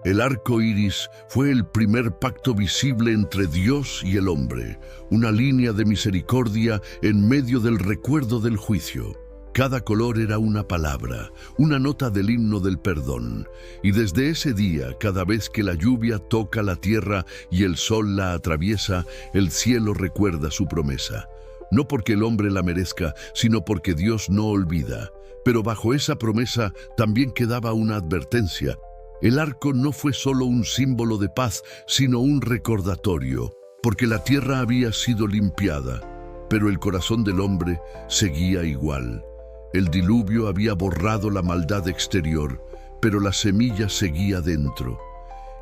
El arco iris fue el primer pacto visible entre Dios y el hombre, una línea de misericordia en medio del recuerdo del juicio. Cada color era una palabra, una nota del himno del perdón. Y desde ese día, cada vez que la lluvia toca la tierra y el sol la atraviesa, el cielo recuerda su promesa. No porque el hombre la merezca, sino porque Dios no olvida. Pero bajo esa promesa también quedaba una advertencia. El arco no fue solo un símbolo de paz, sino un recordatorio, porque la tierra había sido limpiada, pero el corazón del hombre seguía igual. El diluvio había borrado la maldad exterior, pero la semilla seguía dentro.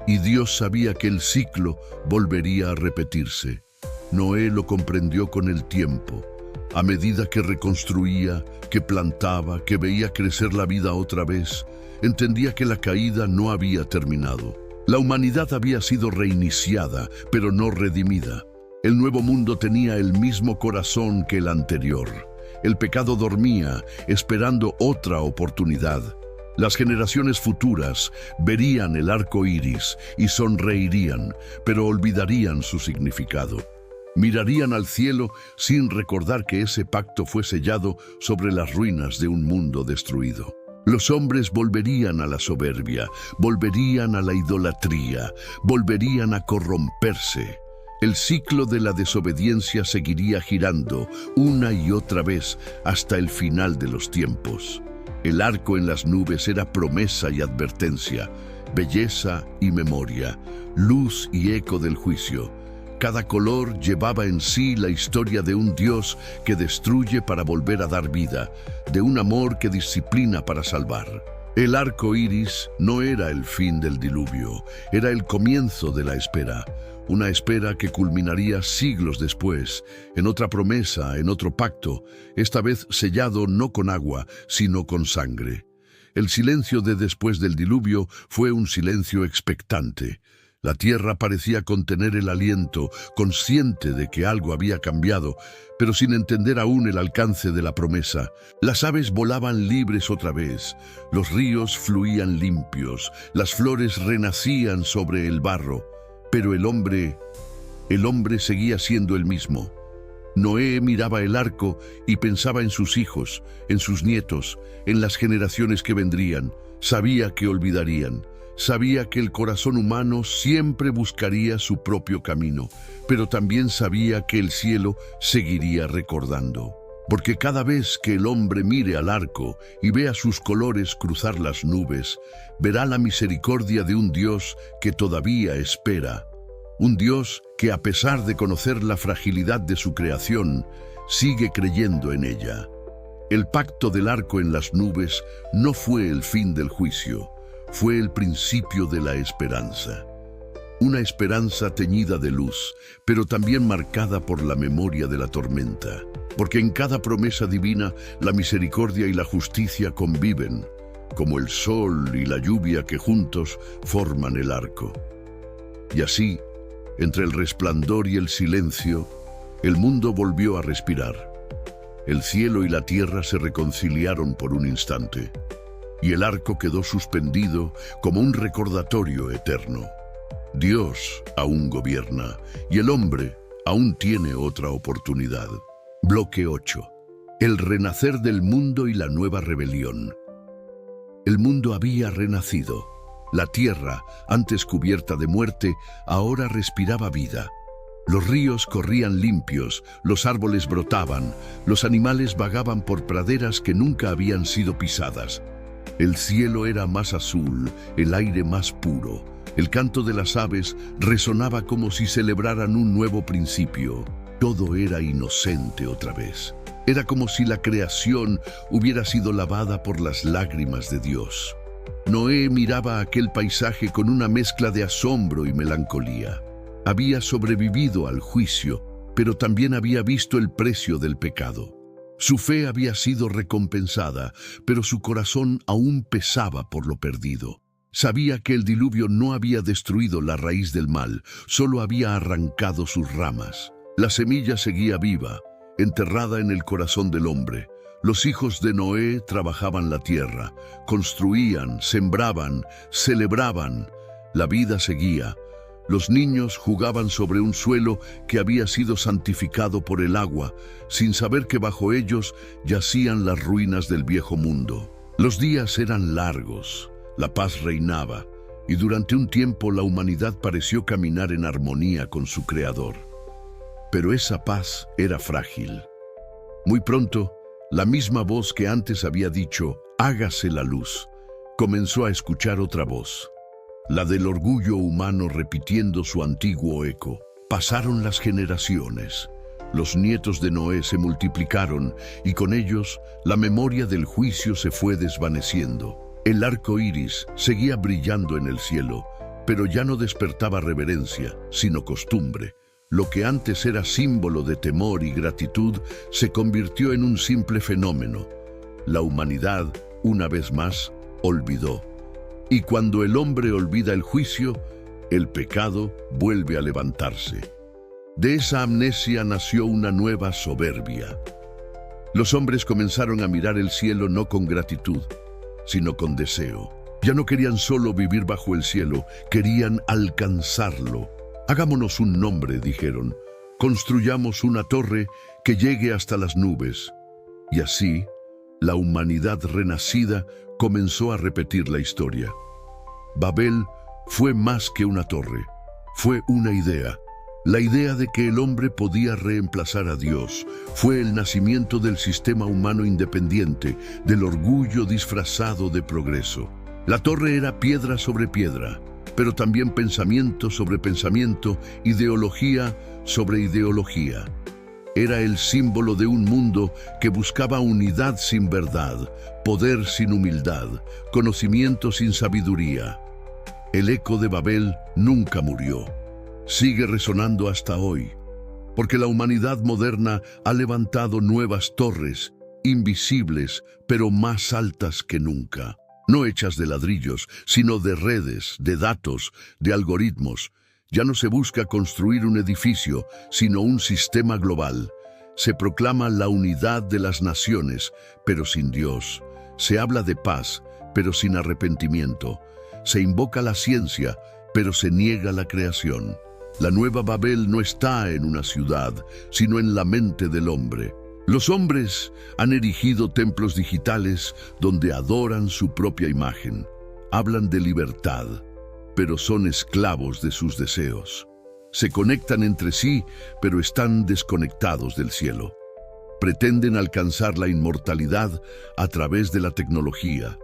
Y Dios sabía que el ciclo volvería a repetirse. Noé lo comprendió con el tiempo. A medida que reconstruía, que plantaba, que veía crecer la vida otra vez, entendía que la caída no había terminado. La humanidad había sido reiniciada, pero no redimida. El nuevo mundo tenía el mismo corazón que el anterior. El pecado dormía, esperando otra oportunidad. Las generaciones futuras verían el arco iris y sonreirían, pero olvidarían su significado. Mirarían al cielo sin recordar que ese pacto fue sellado sobre las ruinas de un mundo destruido. Los hombres volverían a la soberbia, volverían a la idolatría, volverían a corromperse. El ciclo de la desobediencia seguiría girando una y otra vez hasta el final de los tiempos. El arco en las nubes era promesa y advertencia, belleza y memoria, luz y eco del juicio. Cada color llevaba en sí la historia de un Dios que destruye para volver a dar vida, de un amor que disciplina para salvar. El arco iris no era el fin del diluvio, era el comienzo de la espera. Una espera que culminaría siglos después, en otra promesa, en otro pacto, esta vez sellado no con agua, sino con sangre. El silencio de después del diluvio fue un silencio expectante. La tierra parecía contener el aliento, consciente de que algo había cambiado, pero sin entender aún el alcance de la promesa. Las aves volaban libres otra vez, los ríos fluían limpios, las flores renacían sobre el barro. Pero el hombre seguía siendo el mismo. Noé miraba el arco y pensaba en sus hijos, en sus nietos, en las generaciones que vendrían. Sabía que olvidarían. Sabía que el corazón humano siempre buscaría su propio camino, pero también sabía que el cielo seguiría recordando. Porque cada vez que el hombre mire al arco y vea sus colores cruzar las nubes, verá la misericordia de un Dios que todavía espera. Un Dios que, a pesar de conocer la fragilidad de su creación, sigue creyendo en ella. El pacto del arco en las nubes no fue el fin del juicio, fue el principio de la esperanza. Una esperanza teñida de luz, pero también marcada por la memoria de la tormenta. Porque en cada promesa divina, la misericordia y la justicia conviven, como el sol y la lluvia que juntos forman el arco. Y así, entre el resplandor y el silencio, el mundo volvió a respirar. El cielo y la tierra se reconciliaron por un instante, y el arco quedó suspendido como un recordatorio eterno. Dios aún gobierna, y el hombre aún tiene otra oportunidad. Bloque 8. El renacer del mundo y la nueva rebelión. El mundo había renacido. La tierra, antes cubierta de muerte, ahora respiraba vida. Los ríos corrían limpios, los árboles brotaban, los animales vagaban por praderas que nunca habían sido pisadas. El cielo era más azul, el aire más puro. El canto de las aves resonaba como si celebraran un nuevo principio. Todo era inocente otra vez. Era como si la creación hubiera sido lavada por las lágrimas de Dios. Noé miraba aquel paisaje con una mezcla de asombro y melancolía. Había sobrevivido al juicio, pero también había visto el precio del pecado. Su fe había sido recompensada, pero su corazón aún pesaba por lo perdido. Sabía que el diluvio no había destruido la raíz del mal, solo había arrancado sus ramas. La semilla seguía viva, enterrada en el corazón del hombre. Los hijos de Noé trabajaban la tierra, construían, sembraban, celebraban. La vida seguía. Los niños jugaban sobre un suelo que había sido santificado por el agua, sin saber que bajo ellos yacían las ruinas del viejo mundo. Los días eran largos, la paz reinaba, y durante un tiempo la humanidad pareció caminar en armonía con su Creador. Pero esa paz era frágil. Muy pronto, la misma voz que antes había dicho, «Hágase la luz», comenzó a escuchar otra voz, la del orgullo humano repitiendo su antiguo eco. Pasaron las generaciones. Los nietos de Noé se multiplicaron y con ellos la memoria del juicio se fue desvaneciendo. El arco iris seguía brillando en el cielo, pero ya no despertaba reverencia, sino costumbre. Lo que antes era símbolo de temor y gratitud se convirtió en un simple fenómeno. La humanidad, una vez más, olvidó. Y cuando el hombre olvida el juicio, el pecado vuelve a levantarse. De esa amnesia nació una nueva soberbia. Los hombres comenzaron a mirar el cielo no con gratitud, sino con deseo. Ya no querían solo vivir bajo el cielo, querían alcanzarlo. «Hagámonos un nombre», dijeron. «Construyamos una torre que llegue hasta las nubes». Y así, la humanidad renacida comenzó a repetir la historia. Babel fue más que una torre, fue una idea. La idea de que el hombre podía reemplazar a Dios. Fue el nacimiento del sistema humano independiente, del orgullo disfrazado de progreso. La torre era piedra sobre piedra, pero también pensamiento sobre pensamiento, ideología sobre ideología. Era el símbolo de un mundo que buscaba unidad sin verdad, poder sin humildad, conocimiento sin sabiduría. El eco de Babel nunca murió. Sigue resonando hasta hoy, porque la humanidad moderna ha levantado nuevas torres, invisibles, pero más altas que nunca. No hechas de ladrillos, sino de redes, de datos, de algoritmos. Ya no se busca construir un edificio, sino un sistema global. Se proclama la unidad de las naciones, pero sin Dios. Se habla de paz, pero sin arrepentimiento. Se invoca la ciencia, pero se niega la creación. La nueva Babel no está en una ciudad, sino en la mente del hombre. Los hombres han erigido templos digitales donde adoran su propia imagen. Hablan de libertad, pero son esclavos de sus deseos. Se conectan entre sí, pero están desconectados del cielo. Pretenden alcanzar la inmortalidad a través de la tecnología,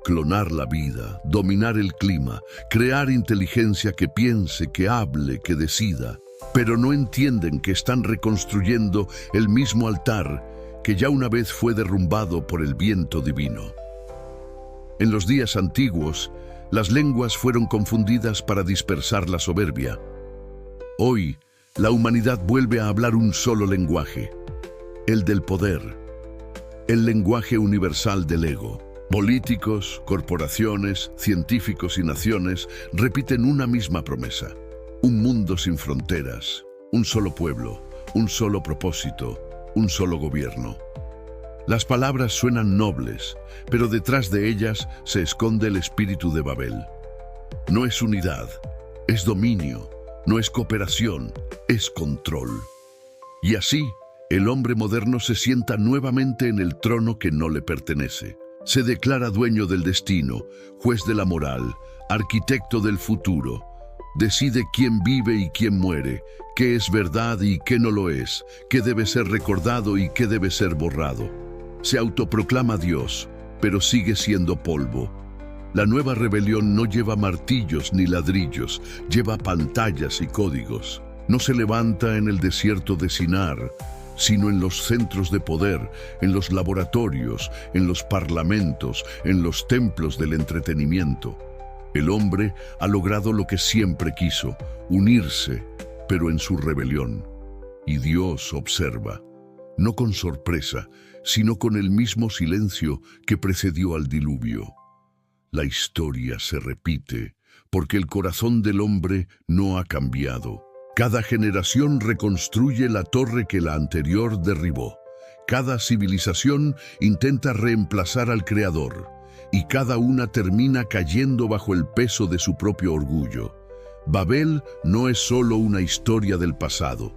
clonar la vida, dominar el clima, crear inteligencia que piense, que hable, que decida. Pero no entienden que están reconstruyendo el mismo altar que ya una vez fue derrumbado por el viento divino. En los días antiguos, las lenguas fueron confundidas para dispersar la soberbia. Hoy, la humanidad vuelve a hablar un solo lenguaje, el del poder, el lenguaje universal del ego. Políticos, corporaciones, científicos y naciones repiten una misma promesa. Un mundo sin fronteras, un solo pueblo, un solo propósito, un solo gobierno. Las palabras suenan nobles, pero detrás de ellas se esconde el espíritu de Babel. No es unidad, es dominio, no es cooperación, es control. Y así, el hombre moderno se sienta nuevamente en el trono que no le pertenece. Se declara dueño del destino, juez de la moral, arquitecto del futuro. Decide quién vive y quién muere, qué es verdad y qué no lo es, qué debe ser recordado y qué debe ser borrado. Se autoproclama Dios, pero sigue siendo polvo. La nueva rebelión no lleva martillos ni ladrillos, lleva pantallas y códigos. No se levanta en el desierto de Sinar, sino en los centros de poder, en los laboratorios, en los parlamentos, en los templos del entretenimiento. El hombre ha logrado lo que siempre quiso, unirse, pero en su rebelión. Y Dios observa, no con sorpresa, sino con el mismo silencio que precedió al diluvio. La historia se repite, porque el corazón del hombre no ha cambiado. Cada generación reconstruye la torre que la anterior derribó. Cada civilización intenta reemplazar al Creador, y cada una termina cayendo bajo el peso de su propio orgullo. Babel no es solo una historia del pasado,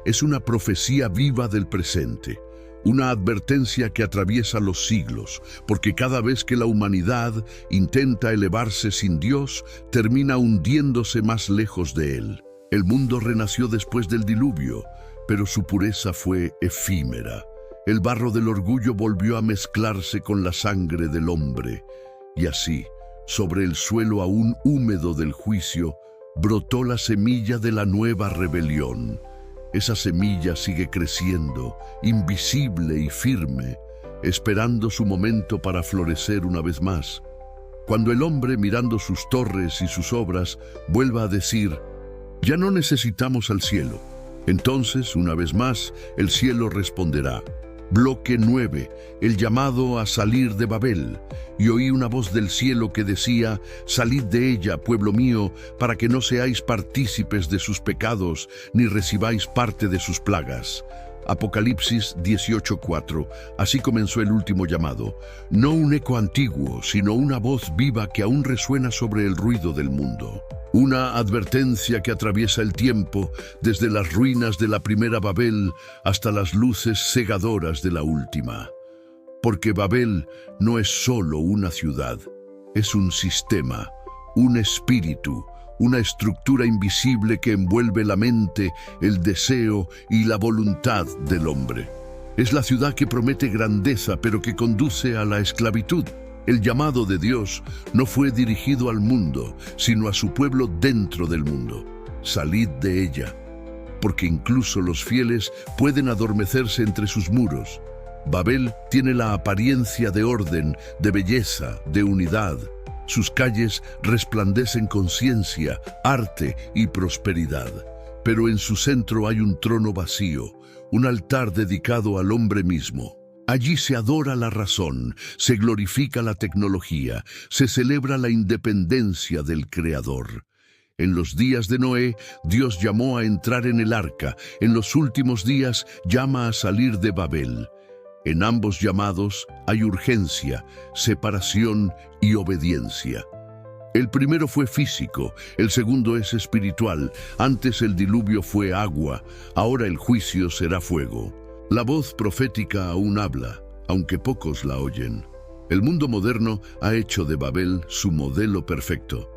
es una profecía viva del presente, una advertencia que atraviesa los siglos, porque cada vez que la humanidad intenta elevarse sin Dios, termina hundiéndose más lejos de Él. El mundo renació después del diluvio, pero su pureza fue efímera. El barro del orgullo volvió a mezclarse con la sangre del hombre, y así, sobre el suelo aún húmedo del juicio, brotó la semilla de la nueva rebelión. Esa semilla sigue creciendo, invisible y firme, esperando su momento para florecer una vez más. Cuando el hombre, mirando sus torres y sus obras, vuelva a decir, «Ya no necesitamos al cielo», entonces, una vez más, el cielo responderá. Bloque 9, el llamado a salir de Babel. Y oí una voz del cielo que decía, «Salid de ella, pueblo mío, para que no seáis partícipes de sus pecados, ni recibáis parte de sus plagas». Apocalipsis 18:4. Así comenzó el último llamado. No un eco antiguo, sino una voz viva que aún resuena sobre el ruido del mundo. Una advertencia que atraviesa el tiempo, desde las ruinas de la primera Babel hasta las luces cegadoras de la última. Porque Babel no es solo una ciudad, es un sistema, un espíritu, una estructura invisible que envuelve la mente, el deseo y la voluntad del hombre. Es la ciudad que promete grandeza, pero que conduce a la esclavitud. El llamado de Dios no fue dirigido al mundo, sino a su pueblo dentro del mundo. Salid de ella, porque incluso los fieles pueden adormecerse entre sus muros. Babel tiene la apariencia de orden, de belleza, de unidad. Sus calles resplandecen con ciencia, arte y prosperidad. Pero en su centro hay un trono vacío, un altar dedicado al hombre mismo. Allí se adora la razón, se glorifica la tecnología, se celebra la independencia del Creador. En los días de Noé, Dios llamó a entrar en el arca. En los últimos días, llama a salir de Babel. En ambos llamados hay urgencia, separación y obediencia. El primero fue físico, el segundo es espiritual. Antes el diluvio fue agua, ahora el juicio será fuego. La voz profética aún habla, aunque pocos la oyen. El mundo moderno ha hecho de Babel su modelo perfecto.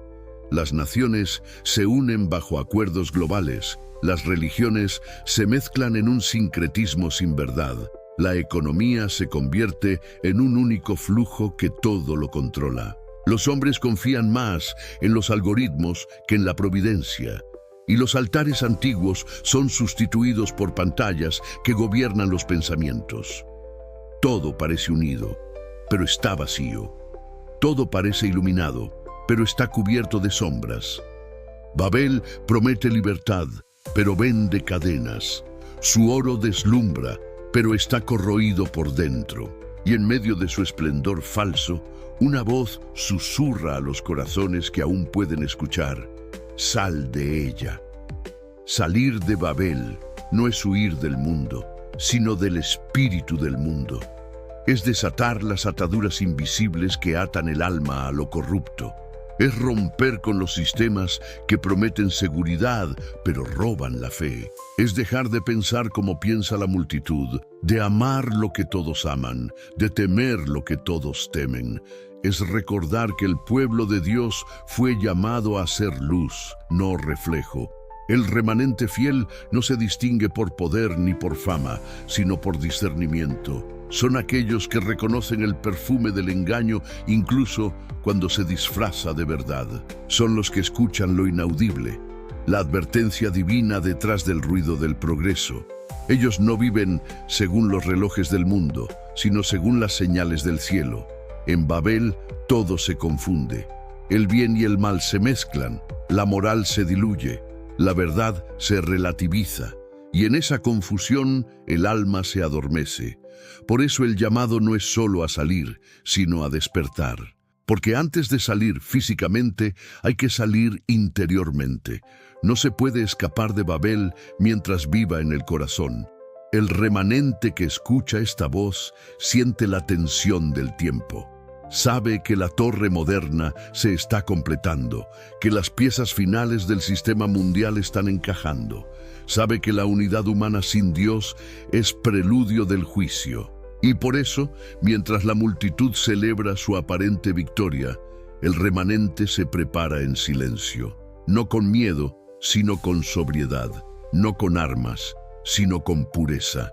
Las naciones se unen bajo acuerdos globales, las religiones se mezclan en un sincretismo sin verdad. La economía se convierte en un único flujo que todo lo controla. Los hombres confían más en los algoritmos que en la providencia. Y los altares antiguos son sustituidos por pantallas que gobiernan los pensamientos. Todo parece unido, pero está vacío. Todo parece iluminado, pero está cubierto de sombras. Babel promete libertad, pero vende cadenas. Su oro deslumbra, pero está corroído por dentro. Y en medio de su esplendor falso, una voz susurra a los corazones que aún pueden escuchar: «Sal de ella». Salir de Babel no es huir del mundo, sino del espíritu del mundo. Es desatar las ataduras invisibles que atan el alma a lo corrupto. Es romper con los sistemas que prometen seguridad, pero roban la fe. Es dejar de pensar como piensa la multitud, de amar lo que todos aman, de temer lo que todos temen. Es recordar que el pueblo de Dios fue llamado a ser luz, no reflejo. El remanente fiel no se distingue por poder ni por fama, sino por discernimiento. Son aquellos que reconocen el perfume del engaño incluso cuando se disfraza de verdad. Son los que escuchan lo inaudible, la advertencia divina detrás del ruido del progreso. Ellos no viven según los relojes del mundo, sino según las señales del cielo. En Babel todo se confunde. El bien y el mal se mezclan, la moral se diluye, la verdad se relativiza, y en esa confusión el alma se adormece. Por eso el llamado no es solo a salir, sino a despertar. Porque antes de salir físicamente, hay que salir interiormente. No se puede escapar de Babel mientras viva en el corazón. El remanente que escucha esta voz siente la tensión del tiempo. Sabe que la torre moderna se está completando, que las piezas finales del sistema mundial están encajando. Sabe que la unidad humana sin Dios es preludio del juicio. Y por eso, mientras la multitud celebra su aparente victoria, el remanente se prepara en silencio. No con miedo, sino con sobriedad. No con armas, sino con pureza.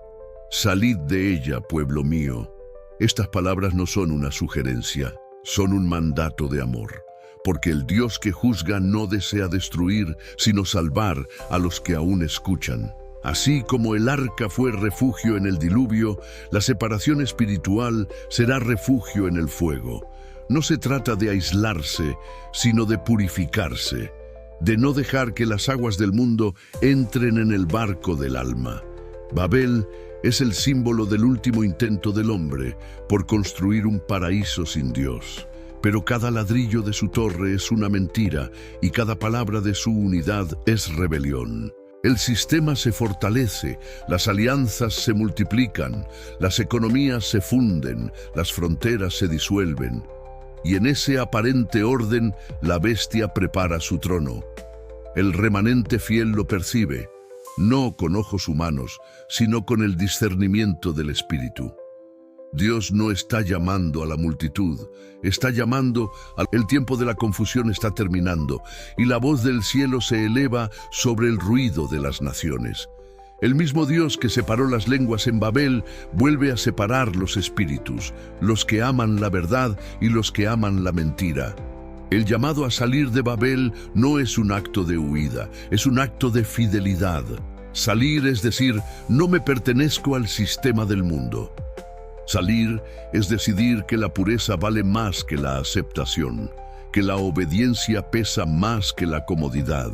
Salid de ella, pueblo mío. Estas palabras no son una sugerencia, son un mandato de amor, porque el Dios que juzga no desea destruir, sino salvar a los que aún escuchan. Así como el arca fue refugio en el diluvio, la separación espiritual será refugio en el fuego. No se trata de aislarse, sino de purificarse, de no dejar que las aguas del mundo entren en el barco del alma. Babel es el símbolo del último intento del hombre por construir un paraíso sin Dios. Pero cada ladrillo de su torre es una mentira y cada palabra de su unidad es rebelión. El sistema se fortalece, las alianzas se multiplican, las economías se funden, las fronteras se disuelven. Y en ese aparente orden, la bestia prepara su trono. El remanente fiel lo percibe, no con ojos humanos, sino con el discernimiento del Espíritu. Dios no está llamando a la multitud, está llamando el tiempo de la confusión está terminando, y la voz del cielo se eleva sobre el ruido de las naciones. El mismo Dios que separó las lenguas en Babel vuelve a separar los espíritus, los que aman la verdad y los que aman la mentira. El llamado a salir de Babel no es un acto de huida, es un acto de fidelidad. Salir es decir, no me pertenezco al sistema del mundo. Salir es decidir que la pureza vale más que la aceptación, que la obediencia pesa más que la comodidad.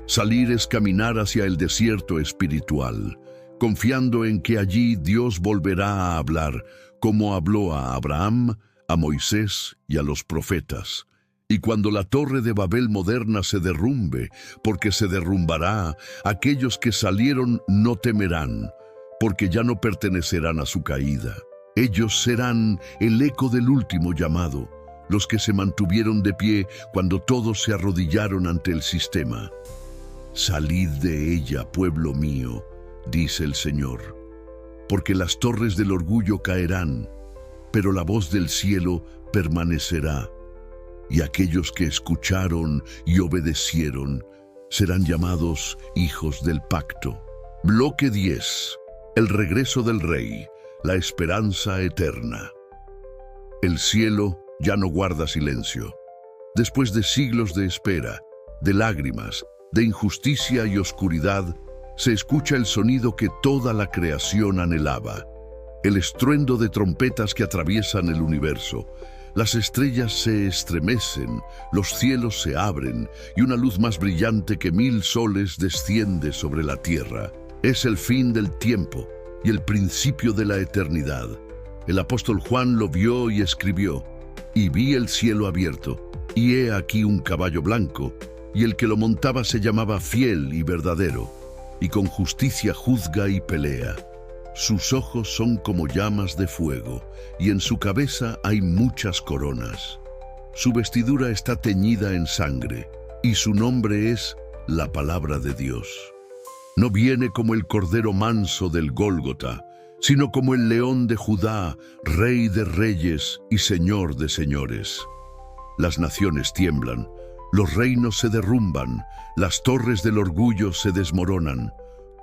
Salir es caminar hacia el desierto espiritual, confiando en que allí Dios volverá a hablar, como habló a Abraham, a Moisés y a los profetas. Y cuando la torre de Babel moderna se derrumbe, porque se derrumbará, aquellos que salieron no temerán, porque ya no pertenecerán a su caída. Ellos serán el eco del último llamado, los que se mantuvieron de pie cuando todos se arrodillaron ante el sistema. Salid de ella, pueblo mío, dice el Señor, porque las torres del orgullo caerán, pero la voz del cielo permanecerá. Y aquellos que escucharon y obedecieron serán llamados hijos del pacto. Bloque 10. El regreso del Rey, la esperanza eterna. El cielo ya no guarda silencio. Después de siglos de espera, de lágrimas, de injusticia y oscuridad, se escucha el sonido que toda la creación anhelaba. El estruendo de trompetas que atraviesan el universo. Las estrellas se estremecen, los cielos se abren y una luz más brillante que 1000 soles desciende sobre la tierra. Es el fin del tiempo y el principio de la eternidad. El apóstol Juan lo vio y escribió: «Y vi el cielo abierto, y he aquí un caballo blanco, y el que lo montaba se llamaba Fiel y Verdadero, y con justicia juzga y pelea. Sus ojos son como llamas de fuego, y en su cabeza hay muchas coronas. Su vestidura está teñida en sangre, y su nombre es la Palabra de Dios. No viene como el cordero manso del Gólgota, sino como el león de Judá, Rey de reyes y Señor de señores. Las naciones tiemblan, los reinos se derrumban, las torres del orgullo se desmoronan.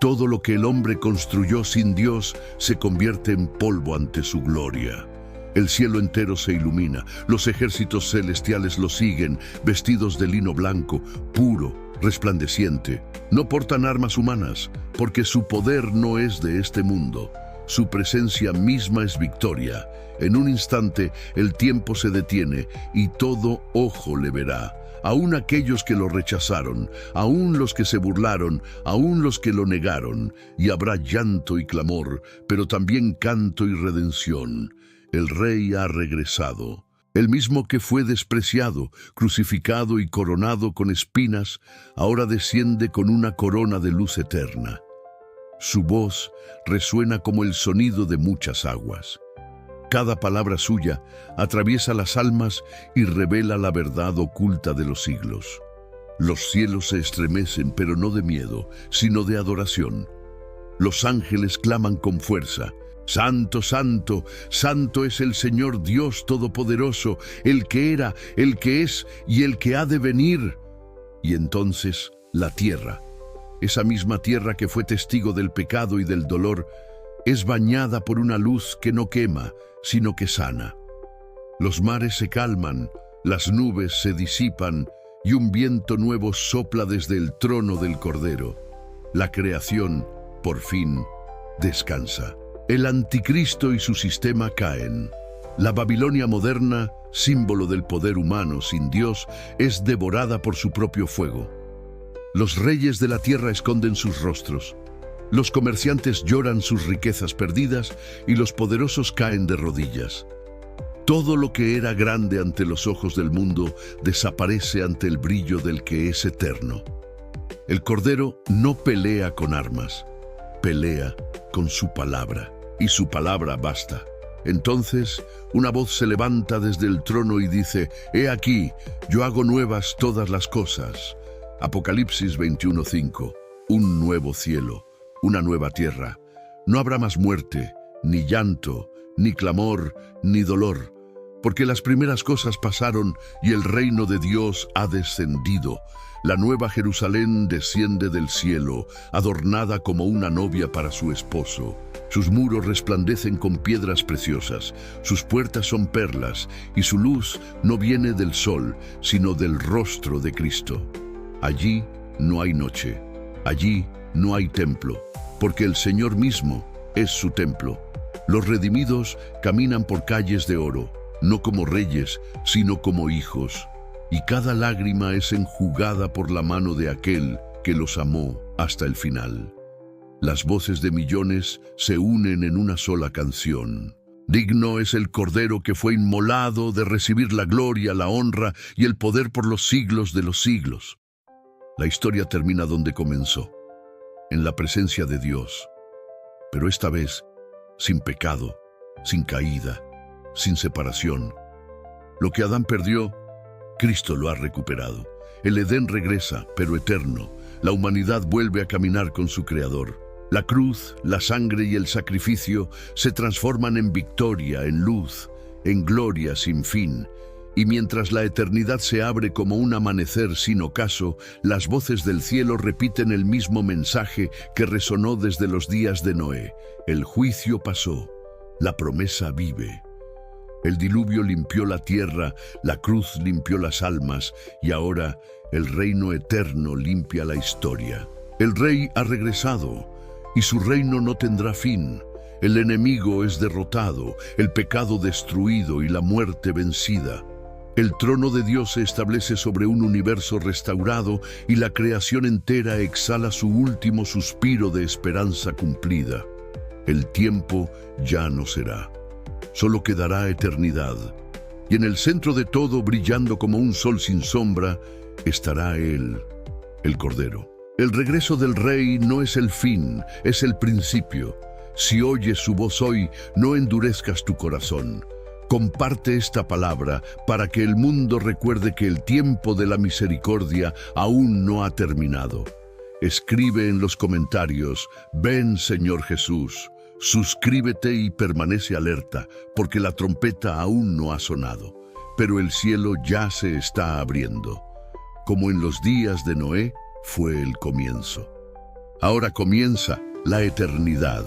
Todo lo que el hombre construyó sin Dios se convierte en polvo ante su gloria. El cielo entero se ilumina, los ejércitos celestiales lo siguen, vestidos de lino blanco, puro, resplandeciente. No portan armas humanas, porque su poder no es de este mundo. Su presencia misma es victoria. En un instante el tiempo se detiene y todo ojo le verá. Aún aquellos que lo rechazaron, aún los que se burlaron, aún los que lo negaron. Y habrá llanto y clamor, pero también canto y redención. El Rey ha regresado. El mismo que fue despreciado, crucificado y coronado con espinas, ahora desciende con una corona de luz eterna. Su voz resuena como el sonido de muchas aguas. Cada palabra suya atraviesa las almas y revela la verdad oculta de los siglos. Los cielos se estremecen, pero no de miedo, sino de adoración. Los ángeles claman con fuerza: Santo, santo, santo es el Señor Dios Todopoderoso, el que era, el que es y el que ha de venir. Y entonces la tierra, esa misma tierra que fue testigo del pecado y del dolor, es bañada por una luz que no quema, sino que sana. Los mares se calman, las nubes se disipan y un viento nuevo sopla desde el trono del Cordero. La creación, por fin, descansa. El anticristo y su sistema caen. La Babilonia moderna, símbolo del poder humano sin Dios, es devorada por su propio fuego. Los reyes de la tierra esconden sus rostros. Los comerciantes lloran sus riquezas perdidas y los poderosos caen de rodillas. Todo lo que era grande ante los ojos del mundo desaparece ante el brillo del que es eterno. El Cordero no pelea con armas, pelea con su palabra, y su palabra basta. Entonces una voz se levanta desde el trono y dice: «He aquí, yo hago nuevas todas las cosas». Apocalipsis 21:5. Un nuevo cielo, una nueva tierra. No habrá más muerte, ni llanto, ni clamor, ni dolor, porque las primeras cosas pasaron y el reino de Dios ha descendido. La nueva Jerusalén desciende del cielo, adornada como una novia para su esposo. Sus muros resplandecen con piedras preciosas, sus puertas son perlas, y su luz no viene del sol, sino del rostro de Cristo. Allí no hay noche, allí no hay templo, porque el Señor mismo es su templo. Los redimidos caminan por calles de oro, no como reyes, sino como hijos, y cada lágrima es enjugada por la mano de aquel que los amó hasta el final. Las voces de millones se unen en una sola canción. Digno es el Cordero que fue inmolado de recibir la gloria, la honra y el poder por los siglos de los siglos. La historia termina donde comenzó, en la presencia de Dios, pero esta vez sin pecado, sin caída, sin separación. Lo que Adán perdió, Cristo lo ha recuperado. El Edén regresa, pero eterno. La humanidad vuelve a caminar con su Creador. La cruz, la sangre y el sacrificio se transforman en victoria, en luz, en gloria sin fin. Y mientras la eternidad se abre como un amanecer sin ocaso, las voces del cielo repiten el mismo mensaje que resonó desde los días de Noé. El juicio pasó, la promesa vive. El diluvio limpió la tierra, la cruz limpió las almas, y ahora el reino eterno limpia la historia. El Rey ha regresado, y su reino no tendrá fin. El enemigo es derrotado, el pecado destruido y la muerte vencida. El trono de Dios se establece sobre un universo restaurado y la creación entera exhala su último suspiro de esperanza cumplida. El tiempo ya no será. Solo quedará eternidad. Y en el centro de todo, brillando como un sol sin sombra, estará Él, el Cordero. El regreso del Rey no es el fin, es el principio. Si oyes su voz hoy, no endurezcas tu corazón. Comparte esta palabra para que el mundo recuerde que el tiempo de la misericordia aún no ha terminado. Escribe en los comentarios: «Ven, Señor Jesús». Suscríbete y permanece alerta, porque la trompeta aún no ha sonado, pero el cielo ya se está abriendo. Como en los días de Noé, fue el comienzo. Ahora comienza la eternidad.